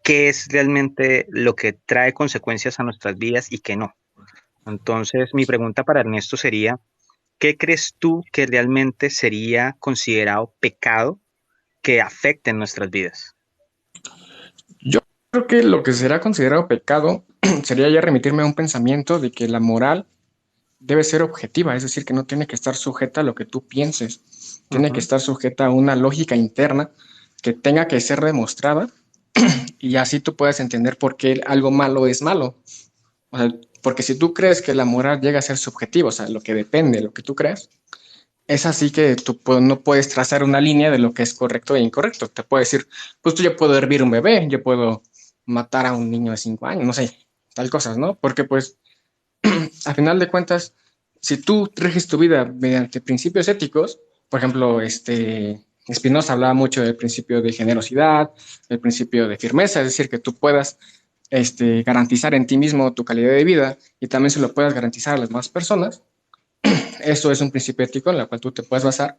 qué es realmente lo que trae consecuencias a nuestras vidas y qué no. Entonces, mi pregunta para Ernesto sería, ¿qué crees tú que realmente sería considerado pecado que afecte en nuestras vidas? Yo creo que lo que será considerado pecado sería ya remitirme a un pensamiento de que la moral debe ser objetiva, es decir, que no tiene que estar sujeta a lo que tú pienses, tiene que Ujú. estar sujeta a una lógica interna que tenga que ser demostrada y así tú puedes entender por qué algo malo es malo. O sea, porque si tú crees que la moral llega a ser subjetiva, o sea, lo que depende de lo que tú creas, es así que tú no puedes trazar una línea de lo que es correcto e incorrecto. Te puedo decir, pues tú yo puedo hervir un bebé, yo puedo matar a un niño de 5 años, no sé, tal cosas, ¿no? Porque pues a final de cuentas, si tú riges tu vida mediante principios éticos, por ejemplo, Spinoza hablaba mucho del principio de generosidad, del principio de firmeza, es decir, que tú puedas garantizar en ti mismo tu calidad de vida y también se lo puedas garantizar a las demás personas. Eso es un principio ético en el cual tú te puedes basar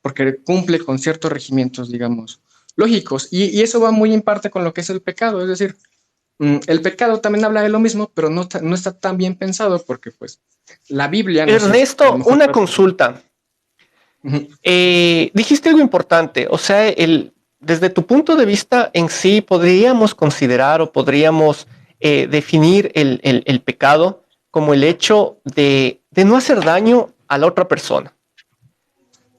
porque cumple con ciertos regimientos, digamos, lógicos. Y eso va muy en parte con lo que es el pecado, es decir, el pecado también habla de lo mismo, pero no está tan bien pensado porque pues la Biblia, no sé, a lo Ernesto, mejor... una consulta. Ujú. Dijiste algo importante, o sea, desde tu punto de vista en sí, podríamos considerar o podríamos definir el pecado como el hecho de no hacer daño a la otra persona.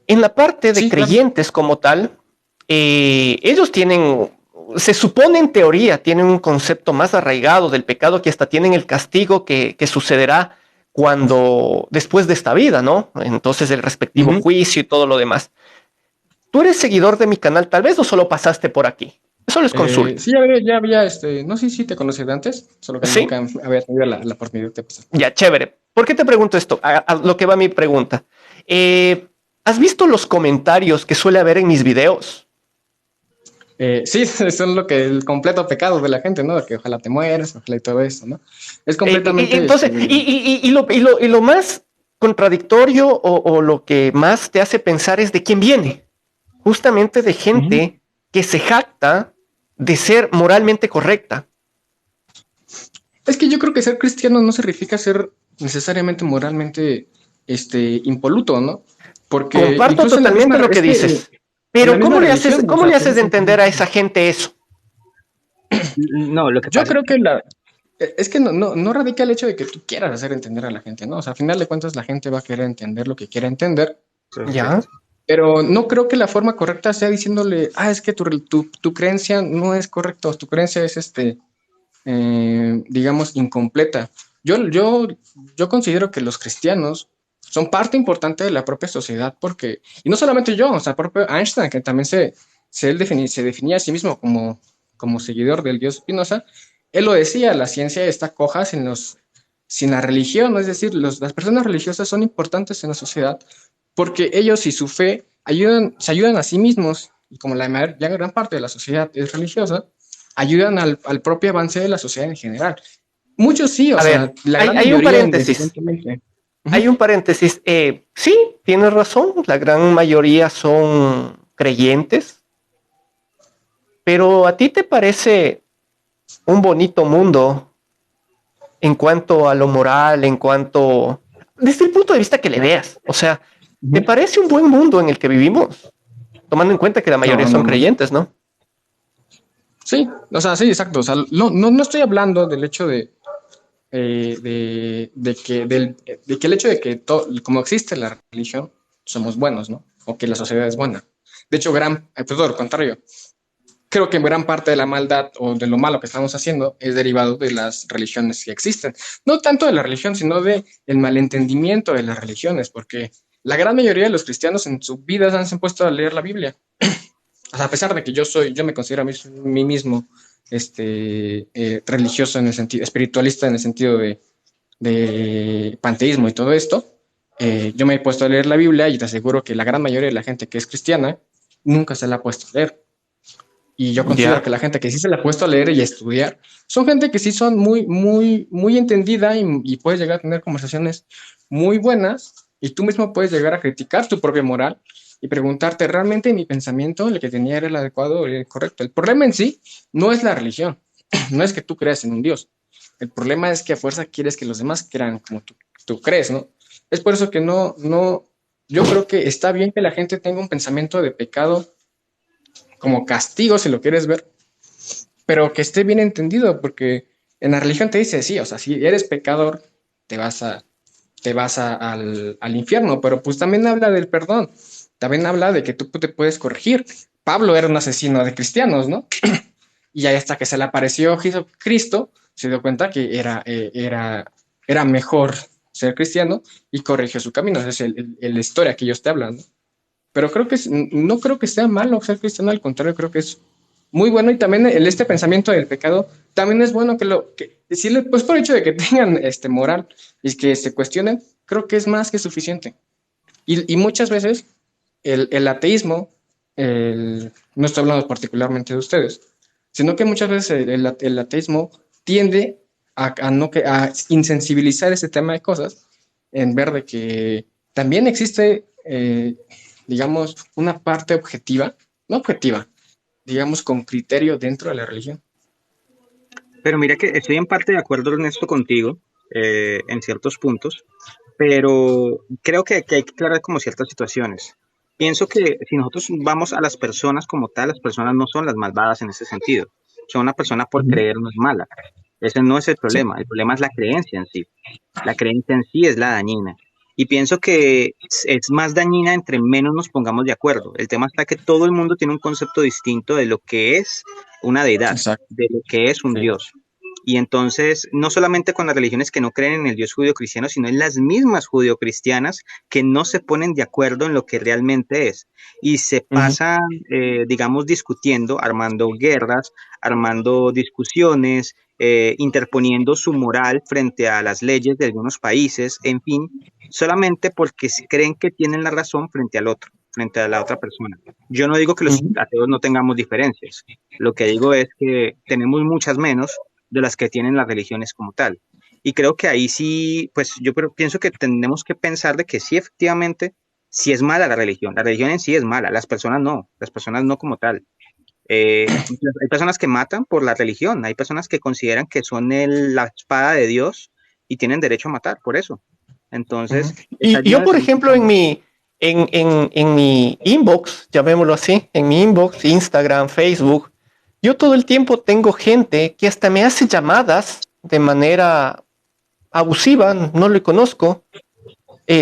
En la parte de Sí, claro. creyentes como tal, ellos tienen, se supone en teoría, tienen un concepto más arraigado del pecado que hasta tienen el castigo que sucederá cuando después de esta vida, ¿no? Entonces el respectivo Ujú. juicio y todo lo demás. ¿Tú eres seguidor de mi canal tal vez o solo pasaste por aquí? Solo es consulta. Sí, ya había, no sé si te conocí de antes, solo que Sí, nunca había tenido la oportunidad de pasar. ya, chévere. ¿Por qué te pregunto esto? A lo que va mi pregunta. ¿Has visto los comentarios que suele haber en mis videos? Sí, eso es lo que el completo pecado de la gente, ¿no? Que ojalá te mueras, ojalá y todo eso, ¿no? Es completamente, Entonces, y lo más contradictorio o lo que más te hace pensar es de quién viene. Justamente de Ujú. gente que se jacta de ser moralmente correcta. Es que yo creo que ser cristiano no significa ser necesariamente moralmente, impoluto, ¿no? Porque Comparto incluso en la misma, totalmente lo que es que dices, en la pero misma religión, o cómo sea, le haces puedes de encontrar. entender a esa gente eso? No, lo que Yo pasa es creo que que es que no radica el hecho de que tú quieras hacer entender a la gente, ¿no? O sea, a final de cuentas la gente va a querer entender lo que quiere entender, Ya. perfecto. pero no creo que la forma correcta sea diciéndole, es que tu creencia no es correcta, tu creencia es, digamos, incompleta. Yo considero que los cristianos son parte importante de la propia sociedad porque, y no solamente yo, o sea, propio Einstein, que también se definía a sí mismo como seguidor del dios Spinoza, él lo decía, la ciencia está coja sin la religión, ¿no? Es decir, las personas religiosas son importantes en la sociedad porque ellos y su fe se ayudan a sí mismos, y como ya gran parte de la sociedad es religiosa, ayudan al propio avance de la sociedad en general. Muchos sí, o A sea, ver, la gran hay un mayoría, paréntesis. evidentemente. Hay Ujú. un paréntesis. Sí, tienes razón. La gran mayoría son creyentes. Pero ¿a ti te parece un bonito mundo en cuanto a lo moral, en cuanto... Desde el punto de vista que le veas? O sea, ¿te Ujú. parece un buen mundo en el que vivimos? Tomando en cuenta que la mayoría No, son no, no. creyentes, ¿no? Sí, o sea, sí, exacto. O sea, no estoy hablando del hecho de de que el hecho de que como existe la religión, somos buenos, ¿no? O que la sociedad es buena. De hecho, todo lo contrario. Creo que gran parte de la maldad o de lo malo que estamos haciendo es derivado de las religiones que existen. No tanto de la religión, sino de el malentendimiento de las religiones, porque la gran mayoría de los cristianos en sus vidas se han puesto a leer la Biblia. O sea, a pesar de que yo me considero a mí mismo religioso en el sentido, espiritualista en el sentido de panteísmo y todo esto, yo me he puesto a leer la Biblia y te aseguro que la gran mayoría de la gente que es cristiana nunca se la ha puesto a leer. Y yo considero que la gente que sí se la ha puesto a leer y a estudiar son gente que sí son muy, muy, muy entendida y puedes llegar a tener conversaciones muy buenas y tú mismo puedes llegar a criticar tu propia moral y preguntarte, ¿realmente mi pensamiento, el que tenía, era el adecuado o el correcto? El problema en sí no es la religión, no es que tú creas en un Dios. El problema es que a fuerza quieres que los demás crean como tú crees, ¿no? Es por eso que yo creo que está bien que la gente tenga un pensamiento de pecado como castigo, si lo quieres ver, pero que esté bien entendido, porque en la religión te dice, sí, o sea, si eres pecador, te vas al infierno, pero pues también habla del perdón, también habla de que tú te puedes corregir. Pablo era un asesino de cristianos, ¿no? Y ahí hasta que se le apareció Jesucristo, se dio cuenta que era mejor ser cristiano y corrigió su camino. Esa es la historia que ellos te hablan, ¿no? Pero no creo que sea malo ser cristiano, al contrario, creo que es muy bueno. Y también este pensamiento del pecado también es bueno que decirle, pues por el hecho de que tengan moral y que se cuestionen, creo que es más que suficiente. Y muchas veces el ateísmo, no estoy hablando particularmente de ustedes, sino que muchas veces el ateísmo tiende a insensibilizar ese tema de cosas en ver de que también existe, digamos, una parte objetiva, no objetiva, digamos, con criterio dentro de la religión. Pero mira que estoy en parte de acuerdo, Ernesto, contigo en ciertos puntos, pero creo que hay que aclarar como ciertas situaciones. Pienso que si nosotros vamos a las personas como tal, las personas no son las malvadas en ese sentido. Son una persona por creer no es mala. Ese no es el problema. El problema es la creencia en sí. La creencia en sí es la dañina. Y pienso que es más dañina entre menos nos pongamos de acuerdo. El tema está que todo el mundo tiene un concepto distinto de lo que es una deidad, Exacto. de lo que es un Dios. Y entonces, no solamente con las religiones que no creen en el Dios judío-cristiano, sino en las mismas judío-cristianas que no se ponen de acuerdo en lo que realmente es. Y se pasan, digamos, discutiendo, armando guerras, armando discusiones, interponiendo su moral frente a las leyes de algunos países, en fin, solamente porque creen que tienen la razón frente al otro, frente a la otra persona. Yo no digo que los ateos no tengamos diferencias. Lo que digo es que tenemos muchas menos de las que tienen las religiones como tal. Y creo que ahí sí, pues pienso que tenemos que pensar de que sí, efectivamente, sí es mala la religión en sí es mala, las personas no como tal. Hay personas que matan por la religión, hay personas que consideran que son la espada de Dios y tienen derecho a matar por eso. Entonces, y yo, por ejemplo, en mi inbox, llamémoslo así, en mi inbox, Instagram, Facebook, yo todo el tiempo tengo gente que hasta me hace llamadas de manera abusiva, no le conozco,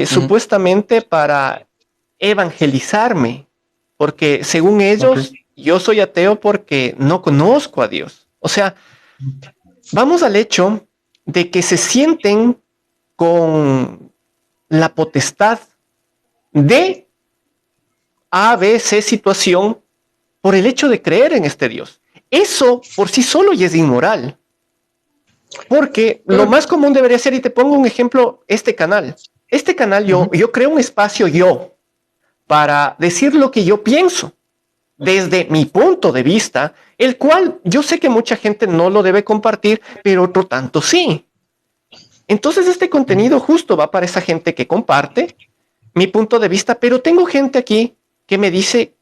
supuestamente para evangelizarme, porque según ellos, yo soy ateo porque no conozco a Dios. O sea, vamos al hecho de que se sienten con la potestad de A, B, C situación por el hecho de creer en este Dios. Eso por sí solo ya es inmoral. Porque lo más común debería ser, y te pongo un ejemplo, este canal. Este canal yo creo un espacio para decir lo que yo pienso desde mi punto de vista, el cual yo sé que mucha gente no lo debe compartir, pero otro tanto sí. Entonces este contenido justo va para esa gente que comparte mi punto de vista, pero tengo gente aquí que me dice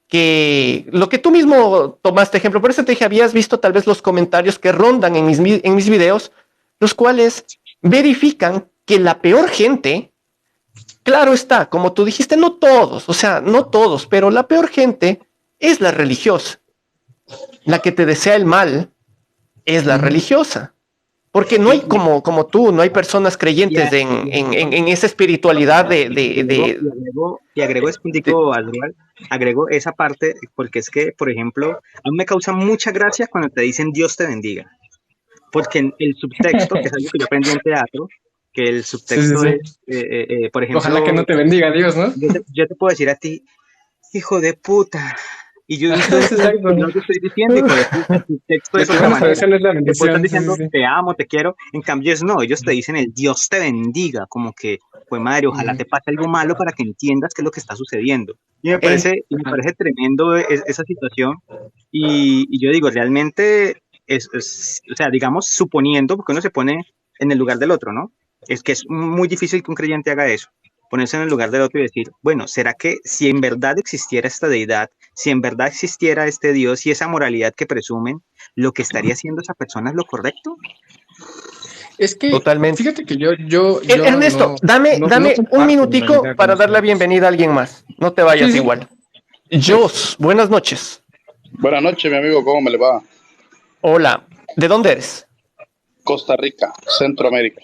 que lo que tú mismo tomaste ejemplo, por eso te dije, habías visto tal vez los comentarios que rondan en mis videos, los cuales verifican que la peor gente, claro está, como tú dijiste, no todos, o sea, no todos, pero la peor gente es la religiosa. La que te desea el mal es la religiosa. Porque no hay como tú, no hay personas creyentes en esa espiritualidad Y agrego es puntico, agrego esa parte, porque es que, por ejemplo, a mí me causa mucha gracia cuando te dicen Dios te bendiga. Porque en el subtexto, que es algo que yo aprendí en teatro, que el subtexto Sí. es, por ejemplo, Ojalá que no te bendiga Dios, ¿no? yo te puedo decir a ti, hijo de puta. Y yo Exacto. no te estoy diciendo, hijo de puta, el subtexto es Lo que otra menos manera. traducción es la Te bendición. están diciendo, Sí. te amo, te quiero. En cambio, ellos te dicen el Dios te bendiga, como que, pues madre, ojalá te pase algo malo para que entiendas qué es lo que está sucediendo. Y me parece tremendo esa situación. Y yo digo, realmente, o sea, digamos, suponiendo, porque uno se pone en el lugar del otro, ¿no? Es que es muy difícil que un creyente haga eso, ponerse en el lugar del otro y decir, bueno, ¿será que si en verdad existiera esta deidad, si en verdad existiera este Dios y esa moralidad que presumen, lo que estaría haciendo esa persona es lo correcto? Es que, Totalmente. fíjate que yo Ernesto, dame comparto un la minutico idea para con dar la ustedes. bienvenida a alguien más. No te vayas Sí. igual. Jos, buenas noches. Buenas noches, mi amigo, ¿cómo me le va? Hola, ¿de dónde eres? Costa Rica, Centroamérica.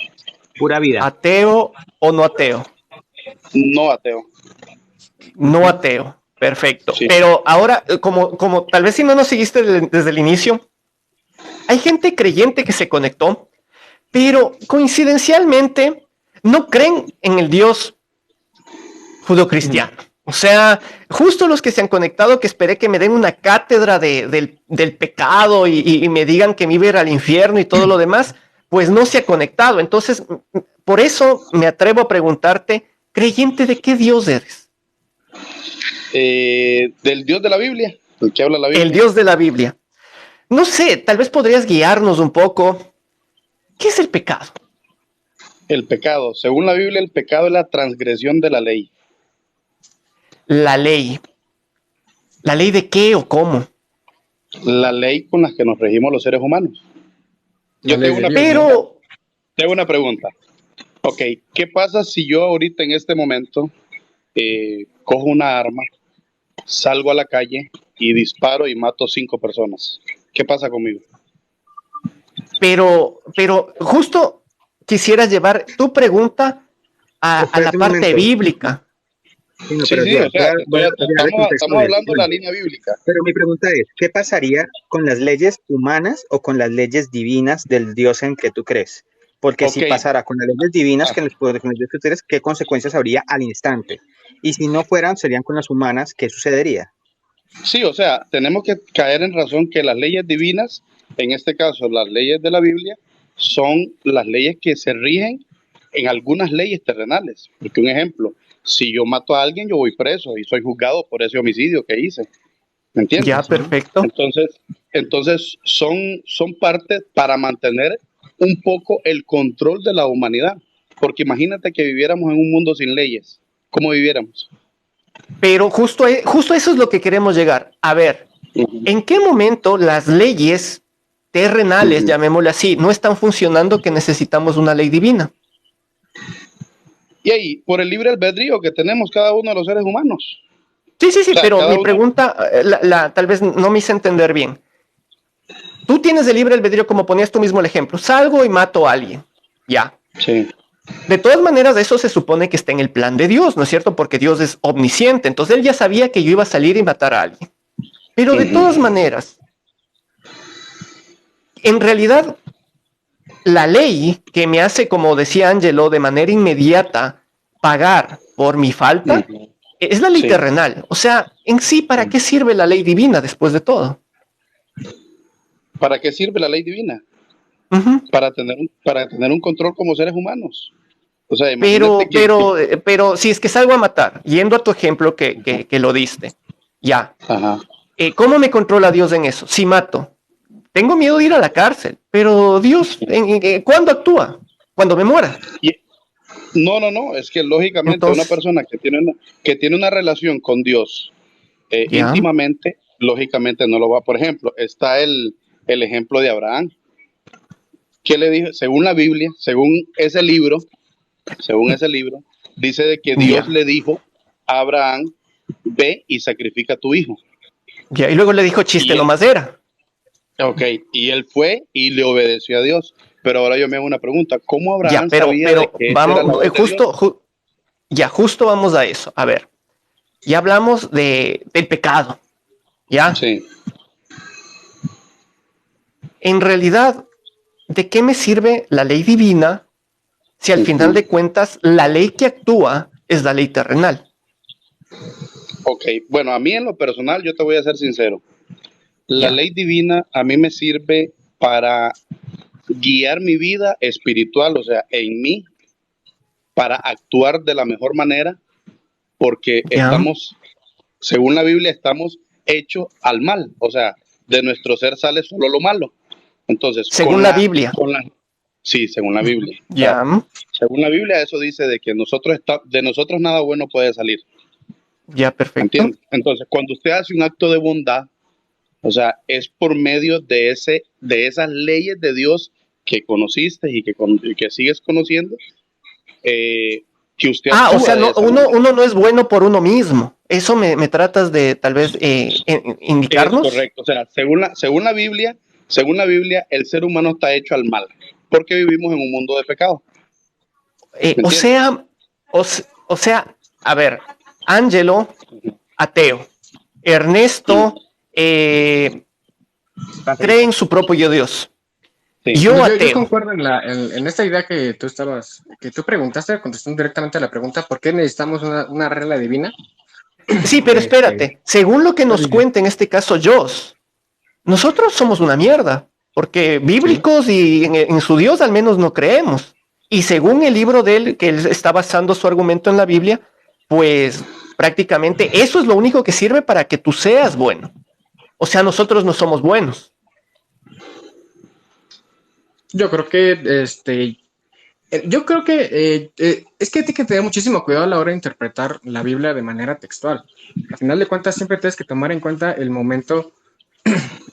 Pura vida. ¿Ateo o no ateo? No ateo. No ateo, perfecto. Sí. Pero ahora, como tal vez si no nos seguiste desde el inicio, hay gente creyente que se conectó, pero coincidencialmente no creen en el Dios judeocristiano. O sea, justo los que se han conectado, que esperé que me den una cátedra del pecado y me digan que me iba a ir al infierno y todo lo demás, pues no se ha conectado. Entonces, por eso me atrevo a preguntarte, ¿creyente de qué Dios eres? Del Dios de la Biblia, el que habla la Biblia. El Dios de la Biblia. No sé, tal vez podrías guiarnos un poco. ¿Qué es el pecado? El pecado. Según la Biblia, el pecado es la transgresión de la ley. La ley. ¿La ley de qué o cómo? La ley con la que nos regimos los seres humanos. Yo tengo una, Pero, tengo una pregunta. Ok, ¿qué pasa si yo ahorita en este momento cojo una arma, salgo a la calle y disparo y mato 5 personas? ¿Qué pasa conmigo? pero justo quisiera llevar tu pregunta a la Espérate un parte momento. bíblica. Sí, no, Sí, pero sí, ya, o sea, voy a dar el contexto estamos de hablando de esto. la línea bíblica. Pero mi pregunta es, ¿qué pasaría con las leyes humanas o con las leyes divinas del Dios en que tú crees? Porque si Ok. pasara con las leyes divinas, con los Dios que tú eres, ¿qué consecuencias habría al instante? Y si no fueran, serían con las humanas, ¿qué sucedería? Sí, o sea, tenemos que caer en razón que las leyes divinas, en este caso las leyes de la Biblia, son las leyes que se rigen en algunas leyes terrenales. Porque un ejemplo, si yo mato a alguien, yo voy preso y soy juzgado por ese homicidio que hice. ¿Me entiendes? Ya, perfecto. Entonces son partes para mantener un poco el control de la humanidad. Porque imagínate que viviéramos en un mundo sin leyes. ¿Cómo viviéramos? Pero justo eso es lo que queremos llegar. A ver, ¿en qué momento las leyes terrenales, llamémosle así, no están funcionando que necesitamos una ley divina? Y ahí, por el libre albedrío que tenemos cada uno de los seres humanos. Sí, O sea, pero cada mi uno- pregunta, tal vez no me hice entender bien. Tú tienes el libre albedrío, como ponías tú mismo el ejemplo. Salgo y mato a alguien. Ya. Sí. De todas maneras, eso se supone que está en el plan de Dios, ¿no es cierto? Porque Dios es omnisciente. Entonces él ya sabía que yo iba a salir y matar a alguien. Pero de todas maneras, en realidad, la ley que me hace, como decía Angelo, de manera inmediata pagar por mi falta, es la ley Sí. terrenal. O sea, en sí, ¿para qué sirve la ley divina después de todo? ¿Para qué sirve la ley divina? Ujú. Para tener un control como seres humanos. O sea, imagínate Pero si es que salgo a matar, yendo a tu ejemplo que lo diste, ya. Ajá. ¿Cómo me controla Dios en eso? Si mato, tengo miedo de ir a la cárcel, pero Dios, ¿cuándo actúa? Cuando me muera. No, es que lógicamente Entonces, una persona que tiene una relación con Dios Ya. íntimamente, lógicamente no lo va. Por ejemplo, está el ejemplo de Abraham. ¿Qué le dijo? Según la Biblia, según ese libro, dice de que Dios Ya. le dijo a Abraham, ve y sacrifica a tu hijo. Y luego le dijo chiste Y él- nomás era. Ok, y él fue y le obedeció a Dios. Pero ahora yo me hago una pregunta, ¿cómo Ya, Abraham sabía de pero que esa era la vamos, voz de Dios? justo vamos a eso. A ver, ya hablamos del pecado, ¿ya? Sí, En realidad, ¿de qué me sirve la ley divina si al final de cuentas la ley que actúa es la ley terrenal? ok. Bueno, a mí en lo personal, yo te voy a ser sincero. La Ya. ley divina a mí me sirve para guiar mi vida espiritual, o sea, en mí, para actuar de la mejor manera, porque Ya. estamos, según la Biblia, estamos hechos al mal, o sea, de nuestro ser sale solo lo malo. Entonces, Según la Biblia. Sí, según la Biblia. Ya. Según la Biblia, eso dice de que de nosotros nada bueno puede salir. Ya, perfecto. ¿Entiendes? Entonces, cuando usted hace un acto de bondad, o sea, es por medio de esas leyes de Dios que conociste y que sigues conociendo, que usted O actúa sea, de no, esa uno manera. no es bueno por uno mismo. Eso me tratas de tal vez Es indicarnos. correcto. O sea, según la Biblia, el ser humano está hecho al mal, porque vivimos en un mundo de pecado. ¿Me O entiendes? sea, a ver, Ángelo, ateo. Ernesto cree en su propio Dios. Sí. Yo Yo ateo. concuerdo en esta idea que tú preguntaste, contestando directamente a la pregunta, ¿por qué necesitamos una regla divina? Sí, pero espérate. Según lo que nos Biblia. cuenta en este caso Joss, nosotros somos una mierda, porque bíblicos y en su Dios al menos no creemos. Y según el libro de él, que él está basando su argumento en la Biblia, pues prácticamente eso es lo único que sirve para que tú seas bueno. O sea, nosotros no somos buenos. Yo creo que es que hay que tener muchísimo cuidado a la hora de interpretar la Biblia de manera textual. Al final de cuentas, siempre tienes que tomar en cuenta el momento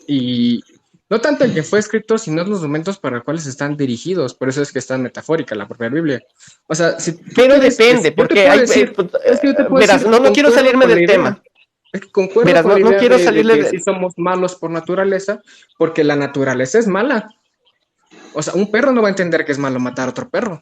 y no tanto el que fue escrito, sino los momentos para los cuales están dirigidos. Por eso es que es tan metafórica la propia Biblia. O sea, si tú Pero quieres, depende, yo te porque puedo hay, decir, es que yo te puedo verás, decir, no quiero concuerdo salirme con la del idea. tema. Es que concuerdo Verás, con la no idea quiero de salirle que de... sí somos malos por naturaleza, porque la naturaleza es mala. O sea, un perro no va a entender que es malo matar a otro perro.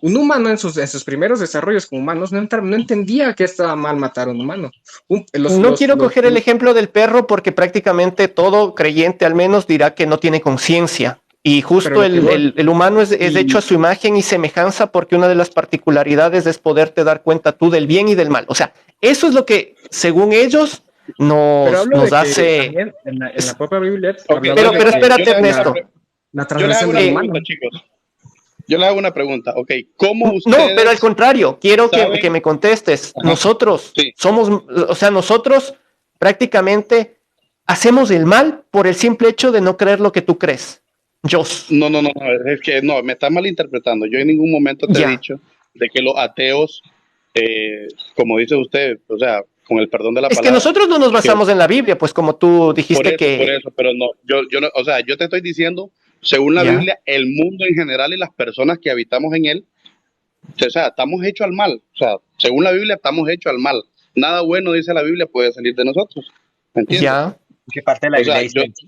Un humano en sus primeros desarrollos como humanos no entendía que estaba mal matar a un humano. No quiero coger el ejemplo del perro porque prácticamente todo creyente al menos dirá que no tiene conciencia. Y justo el humano es hecho a su imagen y semejanza porque una de las particularidades es poderte dar cuenta tú del bien y del mal. O sea, eso es lo que, según ellos, nos hace... También en la propia Biblia Okay, pero espérate, Ernesto. La yo les hago transgresión una del pregunta, humano. chicos. Yo les hago una pregunta. Ok, ¿cómo No, pero al ustedes contrario, quiero saben? que me contestes. Ajá. Nosotros Sí. somos, o sea, nosotros prácticamente hacemos el mal por el simple hecho de no creer lo que tú crees. Joss. No, es que no, me estás malinterpretando. Yo en ningún momento te he Ya. dicho de que los ateos, como dice usted, o sea, con el perdón de la Es que palabra. nosotros no nos basamos en la Biblia, pues como tú dijiste Por eso, pero no, yo no, o sea, yo te estoy diciendo, según la Ya. Biblia, el mundo en general y las personas que habitamos en él, o sea, estamos hechos al mal. O sea, según la Biblia, estamos hechos al mal. Nada bueno, dice la Biblia, puede salir de nosotros. ¿Me entiendes? Ya. ¿En qué parte de la O sea, Biblia dice eso?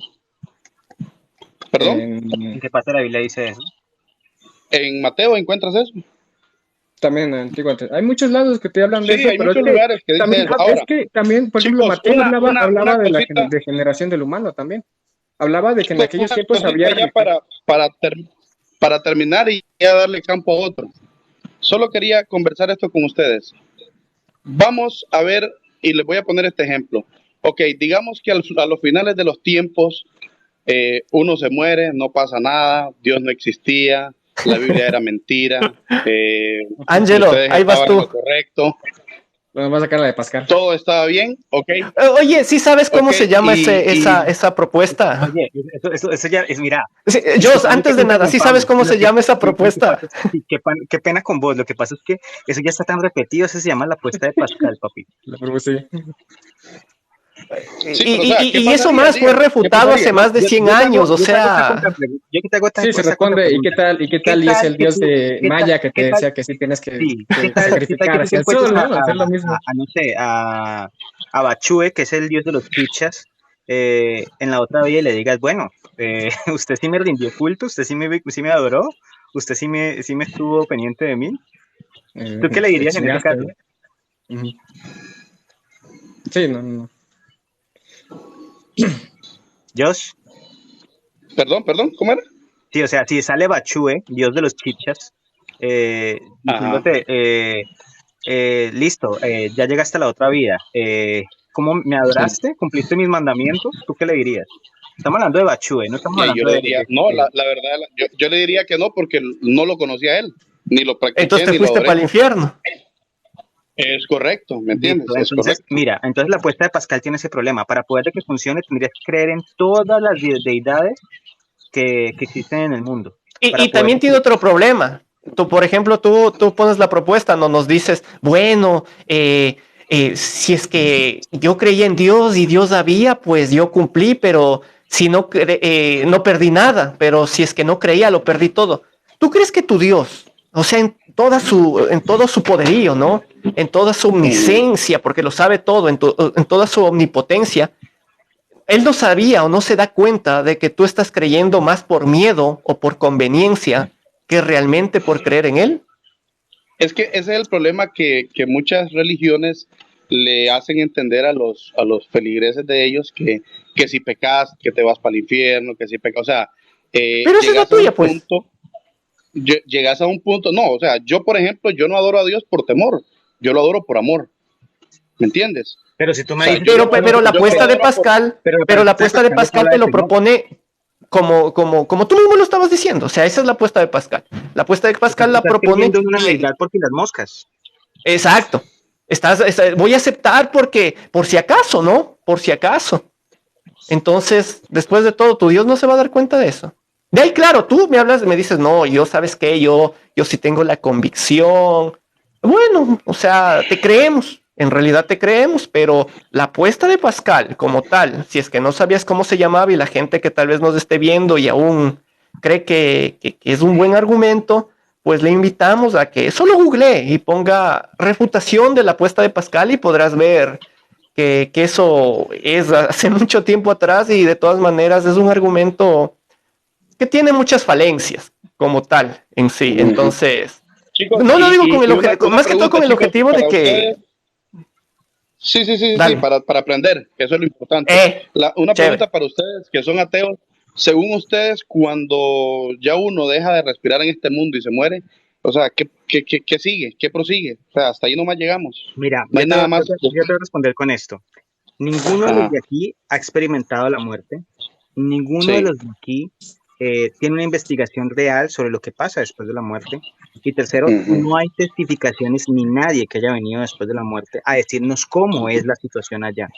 ¿Perdón? ¿En qué parte de la Biblia dice eso? En Mateo encuentras eso. También en Antiguo. Hay muchos lados que te hablan de Sí, eso, hay pero muchos lugares que dicen también, eso. Ahora, es que también, por ejemplo, chicos, Mateo hablaba una de la cosita, degeneración del humano también. Hablaba de que en aquellos una tiempos cosita había ya para terminar y ya darle campo a otro. Solo quería conversar esto con ustedes. Vamos a ver, y les voy a poner este ejemplo. Ok, digamos que a los finales de los tiempos, uno se muere, no pasa nada, Dios no existía, la Biblia era mentira, Ángelo, ustedes ahí vas estaban en tú. lo correcto, Bueno, va a sacar la de Pascal. todo estaba bien, ok. Oye, ¿sí sabes cómo Ok, se llama y- esa propuesta? Oye, eso ya es, mira. Sí, Joss, disculpame antes que de nada, ¿sí sabes interrumpamos. cómo se llama esa Lo que propuesta? pasa es que- sí, qué pena con vos. Lo que pasa es que eso ya está tan repetido, eso se llama la apuesta de Pascal, papi. Sí. Sí, pero, o sea, ¿qué Y eso pasaría? más fue Dígame, refutado hace más de 100 años, o Yo te hago esta sea... contrapregunta. Yo te hago esta Sí, se esta responde, ¿y qué contrapregunta. tal? Y es el que dios tú- de qué tal- Maya que te qué tal- decía que sí tienes que Sí, ¿qué tal que sacrificar tú hacia te el sol, encuentres ¿no? Hacer lo mismo. no sé, a Bachue, que es el dios de los pichas, en la otra vida y le digas, bueno, usted sí me rindió culto, usted sí me adoró, usted sí me estuvo pendiente de mí. ¿Tú qué le Te dirías en ese chingaste, caso? ¿no? Ujú. Sí, no. Josh, Perdón, ¿cómo era? sí, o sea, si sale Bachue, dios de los chichas, Ajá. diciéndote, listo, ya llegaste a la otra vida, ¿cómo me adoraste? ¿Cumpliste mis mandamientos? ¿Tú qué le dirías? Estamos hablando de Bachue, no estamos Y ahí yo hablando le diría, no, la verdad, yo le diría que no, porque no lo conocía a él, ni lo Entonces practiqué, te ni lo fuiste para adoré. el infierno. Es correcto, ¿me entiendes? Listo, Es entonces, correcto. mira, entonces la apuesta de Pascal tiene ese problema. Para poder que funcione, tendrías que creer en todas las deidades que existen en el mundo. Para Y poder también tiene otro problema. Tú, por ejemplo, tú pones la propuesta, no nos dices, bueno, si es que yo creía en Dios y Dios había, pues yo cumplí, pero si no, no perdí nada, pero si es que no creía, lo perdí todo. ¿Tú crees que tu Dios, o sea, en todo su poderío, ¿no? En toda su omnisciencia, porque lo sabe todo, en toda su omnipotencia, él no sabía o no se da cuenta de que tú estás creyendo más por miedo o por conveniencia que realmente por creer en él? Es que ese es el problema que muchas religiones le hacen entender a los feligreses de ellos que si pecas, que te vas para el infierno, que si pecas, o sea, Pero esa es la llegas a un tuya, pues. punto, llegas a un punto, no, o sea, yo por ejemplo, yo no adoro a Dios por temor, yo lo adoro por amor, ¿me entiendes? Pero si tú O me sea, dices, Pero la yo no lo apuesta de adoro por, Pascal, pero la pero la apuesta apuesta de de Pascal Pascal habla te de lo temor. propone como tú mismo lo estabas diciendo. O sea, esa es la apuesta de Pascal. La apuesta de Pascal la Estás propone. creyendo en una deidad por si las moscas. Exacto. Voy a aceptar porque, por si acaso, ¿no? Por si acaso. Entonces, después de todo, tu Dios no se va a dar cuenta de eso. De ahí, claro, tú me hablas, me dices, no, yo, ¿sabes qué? Yo sí tengo la convicción. Bueno, o sea, te creemos, en realidad te creemos, pero la apuesta de Pascal como tal, si es que no sabías cómo se llamaba y la gente que tal vez nos esté viendo y aún cree que es un buen argumento, pues le invitamos a que solo googlee y ponga refutación de la apuesta de Pascal y podrás ver que eso es hace mucho tiempo atrás y de todas maneras es un argumento que tiene muchas falencias como tal en sí. Entonces, chicos, no lo digo con el una más que todo pregunta, con el chicos, objetivo de para ustedes. que, Sí, dale, para aprender, que eso es lo importante. Una chévere. pregunta para ustedes que son ateos. Según ustedes, cuando ya uno deja de respirar en este mundo y se muere, o sea, ¿qué sigue? ¿Qué prosigue? O sea, hasta ahí nomás llegamos. Mira, No hay nada más. yo te voy a responder con esto. Ninguno de los Ajá, de aquí ha experimentado la muerte. Ninguno de sí. los de aquí tiene una investigación real sobre lo que pasa después de la muerte. Y tercero, Ujú. no hay testificaciones ni nadie que haya venido después de la muerte a decirnos cómo es la situación allá.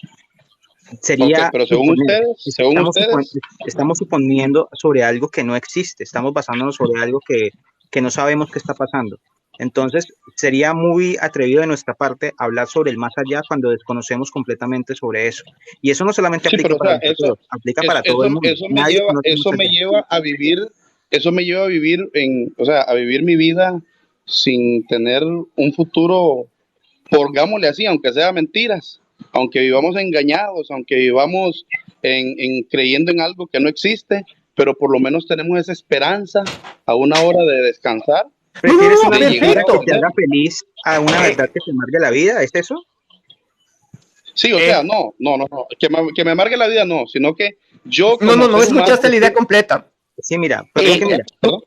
Ok, Sería pero suponer, según ustedes, estamos suponiendo sobre algo que no existe, estamos basándonos sobre algo que no sabemos qué está pasando. Entonces, sería muy atrevido de nuestra parte hablar sobre el más allá cuando desconocemos completamente sobre eso. Y eso no solamente sí, aplica pero o para sea, los ateos, aplica para todo el mundo. Nadie conoce el más allá. eso me lleva a vivir o sea, a vivir mi vida sin tener un futuro, pongámosle así, aunque sea mentiras, aunque vivamos engañados, aunque vivamos creyendo en algo que no existe, pero por lo menos tenemos esa esperanza a una hora de descansar, No, no, ¿Prefieres no, una de llegar a mentira que perfecto. te tener. haga feliz a una verdad que te amargue la vida? ¿Es eso? Sí, o sea, no, que me amargue la vida, no, sino que yo como No ser humano, escuchaste la idea completa. Sí, mira, porque es que mira, ¿perdón?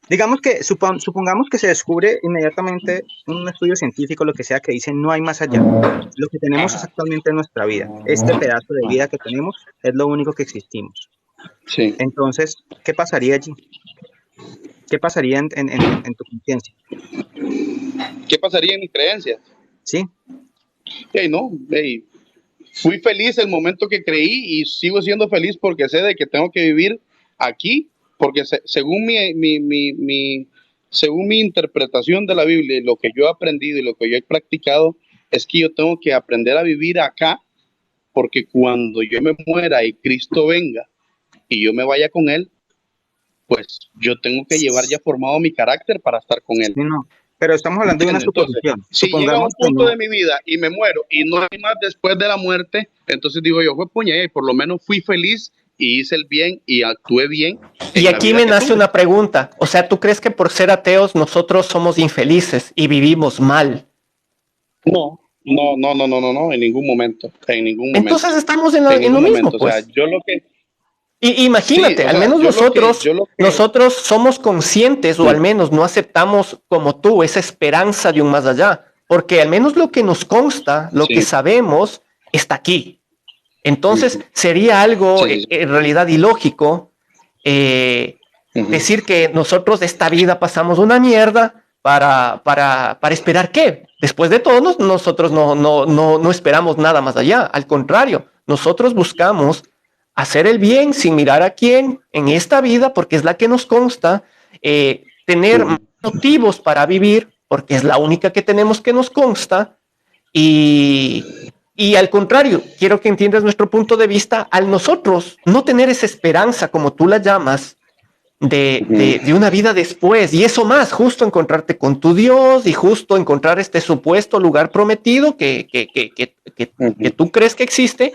digamos que supongamos que se descubre inmediatamente un estudio científico, lo que sea, que dice no hay más allá. Lo que tenemos es Ajá, actualmente en nuestra vida. Este pedazo de vida que tenemos es lo único que existimos. sí. Entonces, ¿qué pasaría allí? ¿Qué pasaría en tu conciencia? ¿Qué pasaría en mis creencias? ¿Sí? Hey, no, hey, fui feliz el momento que creí y sigo siendo feliz porque sé de que tengo que vivir aquí, porque según mi interpretación de la Biblia y lo que yo he aprendido y lo que yo he practicado, es que yo tengo que aprender a vivir acá, porque cuando yo me muera y Cristo venga y yo me vaya con Él, pues yo tengo que llevar ya formado mi carácter para estar con Él. Sí, no. Pero estamos hablando de una Entonces, suposición. si llega un Supongamos que punto no. de mi vida y me muero y no hay más después de la muerte, entonces digo yo, fue puña, y por lo menos fui feliz y hice el bien y actué bien. Y aquí me nace una pregunta. O sea, ¿tú crees que por ser ateos nosotros somos infelices y vivimos mal? No, en ningún momento, en ningún momento. Entonces estamos en lo mismo, pues. O sea, yo lo que... Imagínate, Sí, al menos nosotros somos conscientes, o al menos no aceptamos como tú esa esperanza de un más allá, porque al menos lo que nos consta, lo que sabemos, está aquí. Entonces sería algo en realidad ilógico decir que nosotros de esta vida pasamos una mierda para esperar qué. Después de todo, nosotros no esperamos nada más allá. Al contrario, nosotros buscamos hacer el bien sin mirar a quién en esta vida, porque es la que nos consta, tener motivos para vivir, porque es la única que tenemos que nos consta, y al contrario, quiero que entiendas nuestro punto de vista, al nosotros no tener esa esperanza, como tú la llamas, de una vida después, y eso más, justo encontrarte con tu Dios y justo encontrar este supuesto lugar prometido que tú crees que existe.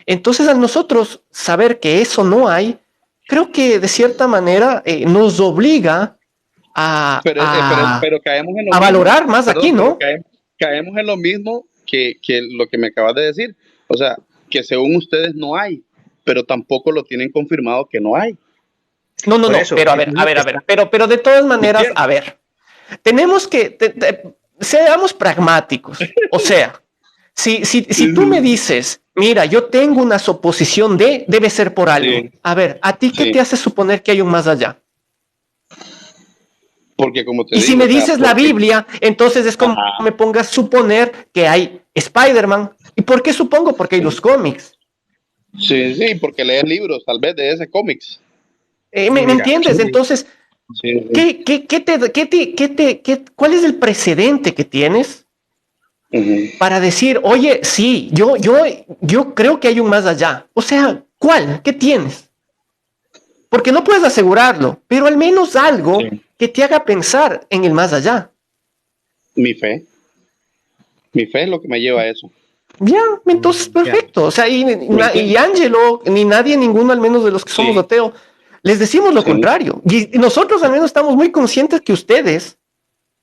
Entonces, al nosotros saber que eso no hay, creo que de cierta manera nos obliga pero caemos en lo a mismo, valorar más aquí, ¿no? Caemos en lo mismo que lo que me acabas de decir. O sea, que según ustedes no hay, pero tampoco lo tienen confirmado que no hay. No, pero a ver, pero de todas maneras, a ver, tenemos que, seamos pragmáticos, o sea, si tú me dices, mira, yo tengo una suposición de, debe ser por algo. A ver, ¿a ti qué te hace suponer que hay un más allá? Porque como te y digo, si me dices la Biblia, entonces es como me pongas a suponer que hay Spider-Man. ¿Y por qué supongo? Porque hay los cómics. Sí, porque lees libros, tal vez, de ese cómics. ¿Me entiendes? Entonces, ¿cuál es el precedente que tienes para decir, oye, sí, yo creo que hay un más allá? O sea, ¿cuál? ¿Qué tienes? Porque no puedes asegurarlo, pero al menos algo que te haga pensar en el más allá. Mi fe es lo que me lleva a eso. Ya, entonces perfecto. O sea, y Angelo, ni nadie, ninguno, al menos de los que somos ateos, les decimos lo contrario. Y nosotros al menos estamos muy conscientes que ustedes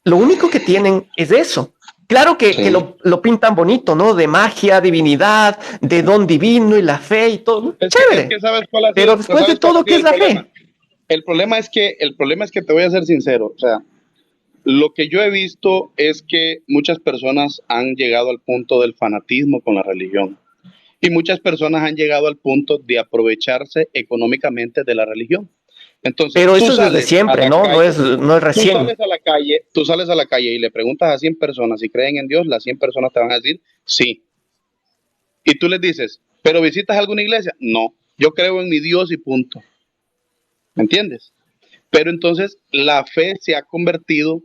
lo único que tienen es eso. Claro que lo pintan bonito, ¿no? De magia, divinidad, de don divino y la fe y todo. Chévere. Pero después de todo, ¿qué es la fe? El problema es que te voy a ser sincero. O sea, lo que yo he visto es que muchas personas han llegado al punto del fanatismo con la religión. Y muchas personas han llegado al punto de aprovecharse económicamente de la religión. Entonces, pero eso es desde siempre, ¿no? No es recién. Tú sales a la calle y le preguntas a 100 personas si creen en Dios, las 100 personas te van a decir sí. Y tú les dices, ¿pero visitas alguna iglesia? No, yo creo en mi Dios y punto. ¿Me entiendes? Pero entonces la fe se ha convertido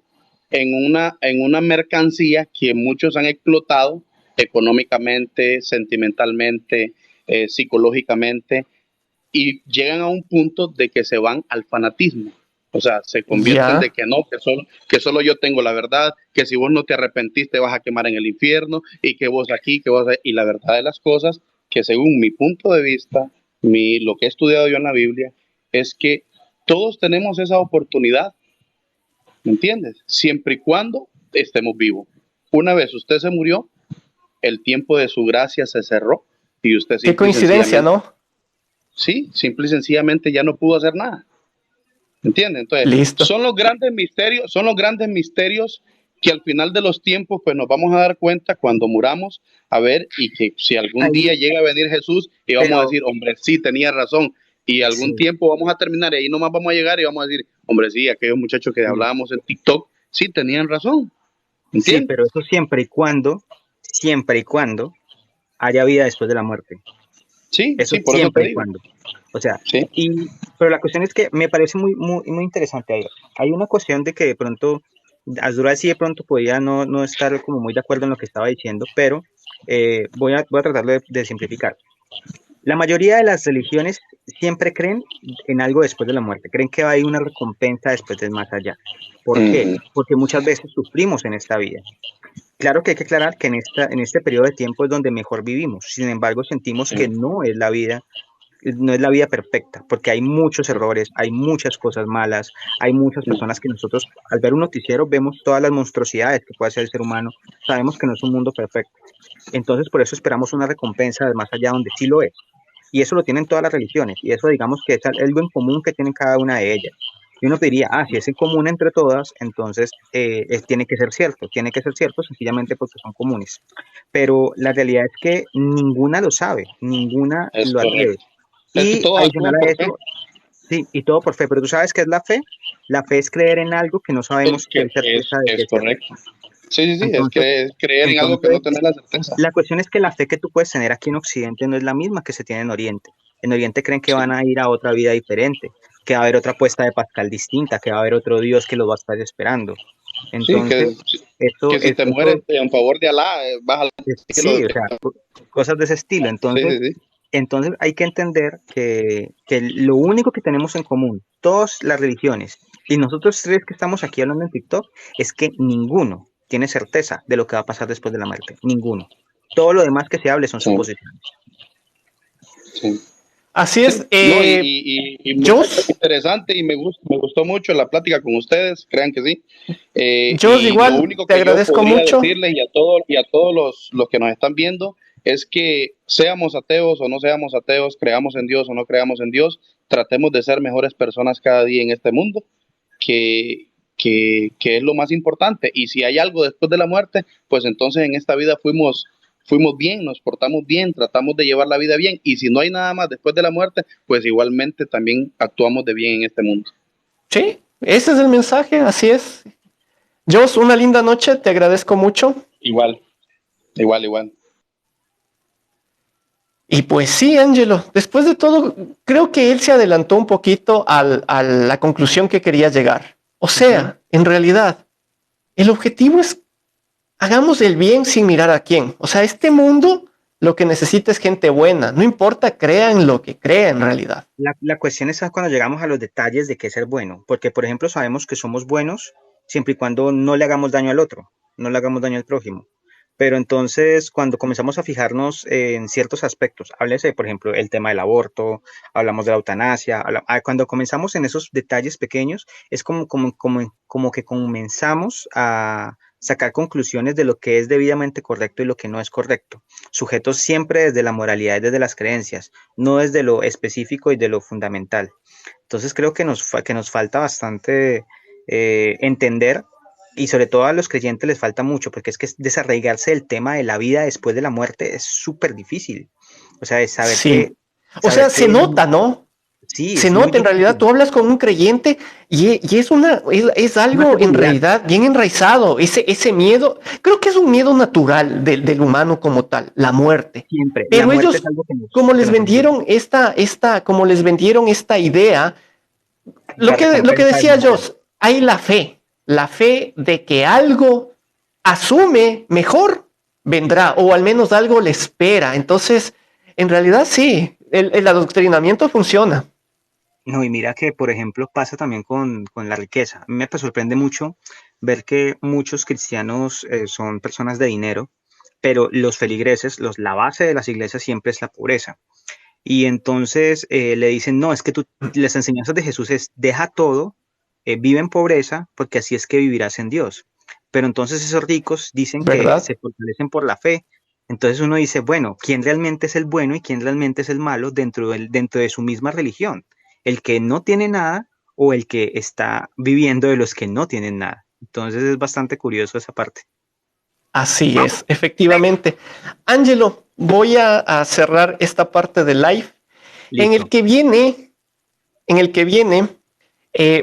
en una mercancía que muchos han explotado económicamente, sentimentalmente, psicológicamente, y llegan a un punto de que se van al fanatismo. O sea, se convierten de que no, que solo yo tengo la verdad, que si vos no te arrepentiste vas a quemar en el infierno, y que vos aquí, y la verdad de las cosas, que según mi punto de vista, lo que he estudiado yo en la Biblia, es que todos tenemos esa oportunidad, ¿me entiendes? Siempre y cuando estemos vivos. Una vez usted se murió, el tiempo de su gracia se cerró, y usted... Qué coincidencia, ¿no? Sí, simple y sencillamente ya no pudo hacer nada. ¿Entiendes? Entonces, listo. son los grandes misterios que al final de los tiempos pues nos vamos a dar cuenta cuando muramos, a ver, y que si algún día llega a venir Jesús y vamos a decir, hombre, sí, tenía razón, y algún tiempo vamos a terminar y ahí nomás vamos a llegar y vamos a decir, hombre, sí, aquellos muchachos que hablábamos en TikTok, sí, tenían razón. ¿Entiendes? Sí, pero eso siempre y cuando haya vida después de la muerte. Sí, eso por siempre eso y cuando. O sea, pero la cuestión es que me parece muy, muy, muy interesante ahí. Hay una cuestión de que de pronto, Asdrúbal sí de pronto podía no estar como muy de acuerdo en lo que estaba diciendo, pero voy a tratar de simplificar. La mayoría de las religiones siempre creen en algo después de la muerte, creen que hay una recompensa después del más allá. ¿Por qué? Porque muchas veces sufrimos en esta vida. Claro que hay que aclarar que en este periodo de tiempo es donde mejor vivimos, sin embargo sentimos que no es la vida no es la vida perfecta, porque hay muchos errores, hay muchas cosas malas, hay muchas personas que nosotros al ver un noticiero vemos todas las monstruosidades que puede hacer el ser humano, sabemos que no es un mundo perfecto. Entonces por eso esperamos una recompensa de más allá donde sí lo es. Y eso lo tienen todas las religiones, y eso digamos que es algo en común que tienen cada una de ellas. Y uno diría, si es en común entre todas, entonces tiene que ser cierto sencillamente porque son comunes. Pero la realidad es que ninguna lo sabe, ninguna Es lo adhiere. correcto. Es que Y todos adicional actúan a por fe. eso, sí, y todo por fe, pero tú sabes qué es la fe. La fe es creer en algo que no sabemos si hay certeza de que Es es cierto. correcto. Sí, Entonces, es creer en algo que no entonces, tener la certeza. la cuestión es que la fe que tú puedes tener aquí en Occidente no es la misma que se tiene en Oriente. En Oriente creen que van Sí, a ir a otra vida diferente, que va a haber otra puesta de Pascal distinta, que va a haber otro Dios que los va a estar esperando. sí, Entonces, que si te mueres en favor de Alá, vas al cielo. sí, o sea, cosas de ese estilo. Sí, sí, sí. Entonces hay que entender que lo único que tenemos en común, todas las religiones, y nosotros tres que estamos aquí hablando en TikTok, es que ninguno tiene certeza de lo que va a pasar después de la muerte. Ninguno. Todo lo demás que se hable son Sí, suposiciones. sí. Así es. Sí, no, y muy Jos, interesante y me gustó mucho la plática con ustedes, crean que sí. Jos, Y lo igual, único te que yo agradezco podría mucho. decirles y a todos los que nos están viendo es que seamos ateos o no seamos ateos, creamos en Dios o no creamos en Dios, tratemos de ser mejores personas cada día en este mundo, que es lo más importante. Y si hay algo después de la muerte, pues entonces en esta vida fuimos bien, nos portamos bien, tratamos de llevar la vida bien, y si no hay nada más después de la muerte, pues igualmente también actuamos de bien en este mundo. Sí, ese es el mensaje, así es. Jos, una linda noche, te agradezco mucho. Igual. Y pues sí, Angelo, después de todo, creo que él se adelantó un poquito a la conclusión que quería llegar. O sea, en realidad, el objetivo es hagamos el bien sin mirar a quién. O sea, este mundo lo que necesita es gente buena. No importa, crean lo que crean en realidad. La cuestión es cuando llegamos a los detalles de qué es ser bueno, porque por ejemplo sabemos que somos buenos siempre y cuando no le hagamos daño al otro, no le hagamos daño al prójimo. Pero entonces cuando comenzamos a fijarnos en ciertos aspectos, háblese por ejemplo el tema del aborto, hablamos de la eutanasia, cuando comenzamos en esos detalles pequeños es como que comenzamos a sacar conclusiones de lo que es debidamente correcto y lo que no es correcto, sujetos siempre desde la moralidad y desde las creencias, no desde lo específico y de lo fundamental. Entonces creo que nos falta bastante entender, y sobre todo a los creyentes les falta mucho, porque es que desarraigarse del tema de la vida después de la muerte es súper difícil. O sea, es saber Sí. O saber sea, se nota, ¿no? sí, Se es muy nota en realidad, difícil. tú hablas con un creyente y es es Una algo en seguridad, realidad bien enraizado, ese miedo, creo que es un miedo natural del humano como tal, la muerte. siempre. La Pero muerte es ellos, algo como que les nos asusta. vendieron como les vendieron esta idea, La lo que recompensa es decía mayor. Jos, hay la fe de que algo asume mejor vendrá, o al menos algo le espera. Entonces, en realidad sí, el adoctrinamiento funciona. No, y mira que, por ejemplo, pasa también con la riqueza. A mí me sorprende mucho ver que muchos cristianos son personas de dinero, pero los feligreses, la base de las iglesias siempre es la pobreza. Y entonces le dicen, no, es que las enseñanzas de Jesús es, deja todo, vive en pobreza, porque así es que vivirás en Dios. Pero entonces esos ricos dicen que ¿Verdad? se fortalecen por la fe. Entonces uno dice, bueno, ¿quién realmente es el bueno y quién realmente es el malo dentro de su misma religión? ¿El que no tiene nada o el que está viviendo de los que no tienen nada? Entonces es bastante curioso esa parte. Así es, efectivamente. Angelo, voy a cerrar esta parte del live. En Listo. el que viene, en el que viene,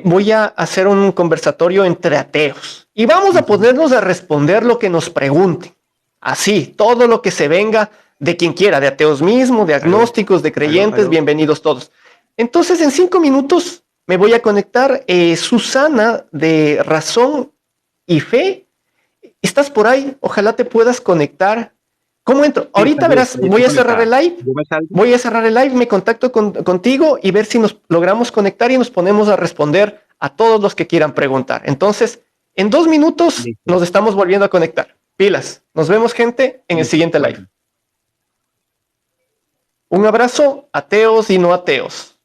voy a hacer un conversatorio entre ateos y vamos a ponernos a responder lo que nos pregunten. Así, todo lo que se venga de quien quiera, de ateos mismos, de Aló, agnósticos, de creyentes, aló. bienvenidos todos. Entonces, en 5 minutos me voy a conectar. Susana de Razón y Fe, ¿estás por ahí? Ojalá te puedas conectar. ¿Cómo entro? Sí, Ahorita verás, estoy voy a cerrar el conectada. live. Yo me salgo. Voy a cerrar el live, me contacto contigo y ver si nos logramos conectar y nos ponemos a responder a todos los que quieran preguntar. Entonces, en 2 minutos Listo, nos estamos volviendo a conectar. Pilas. Nos vemos, gente, en el listo. siguiente live. Bueno. Un abrazo, ateos y no ateos.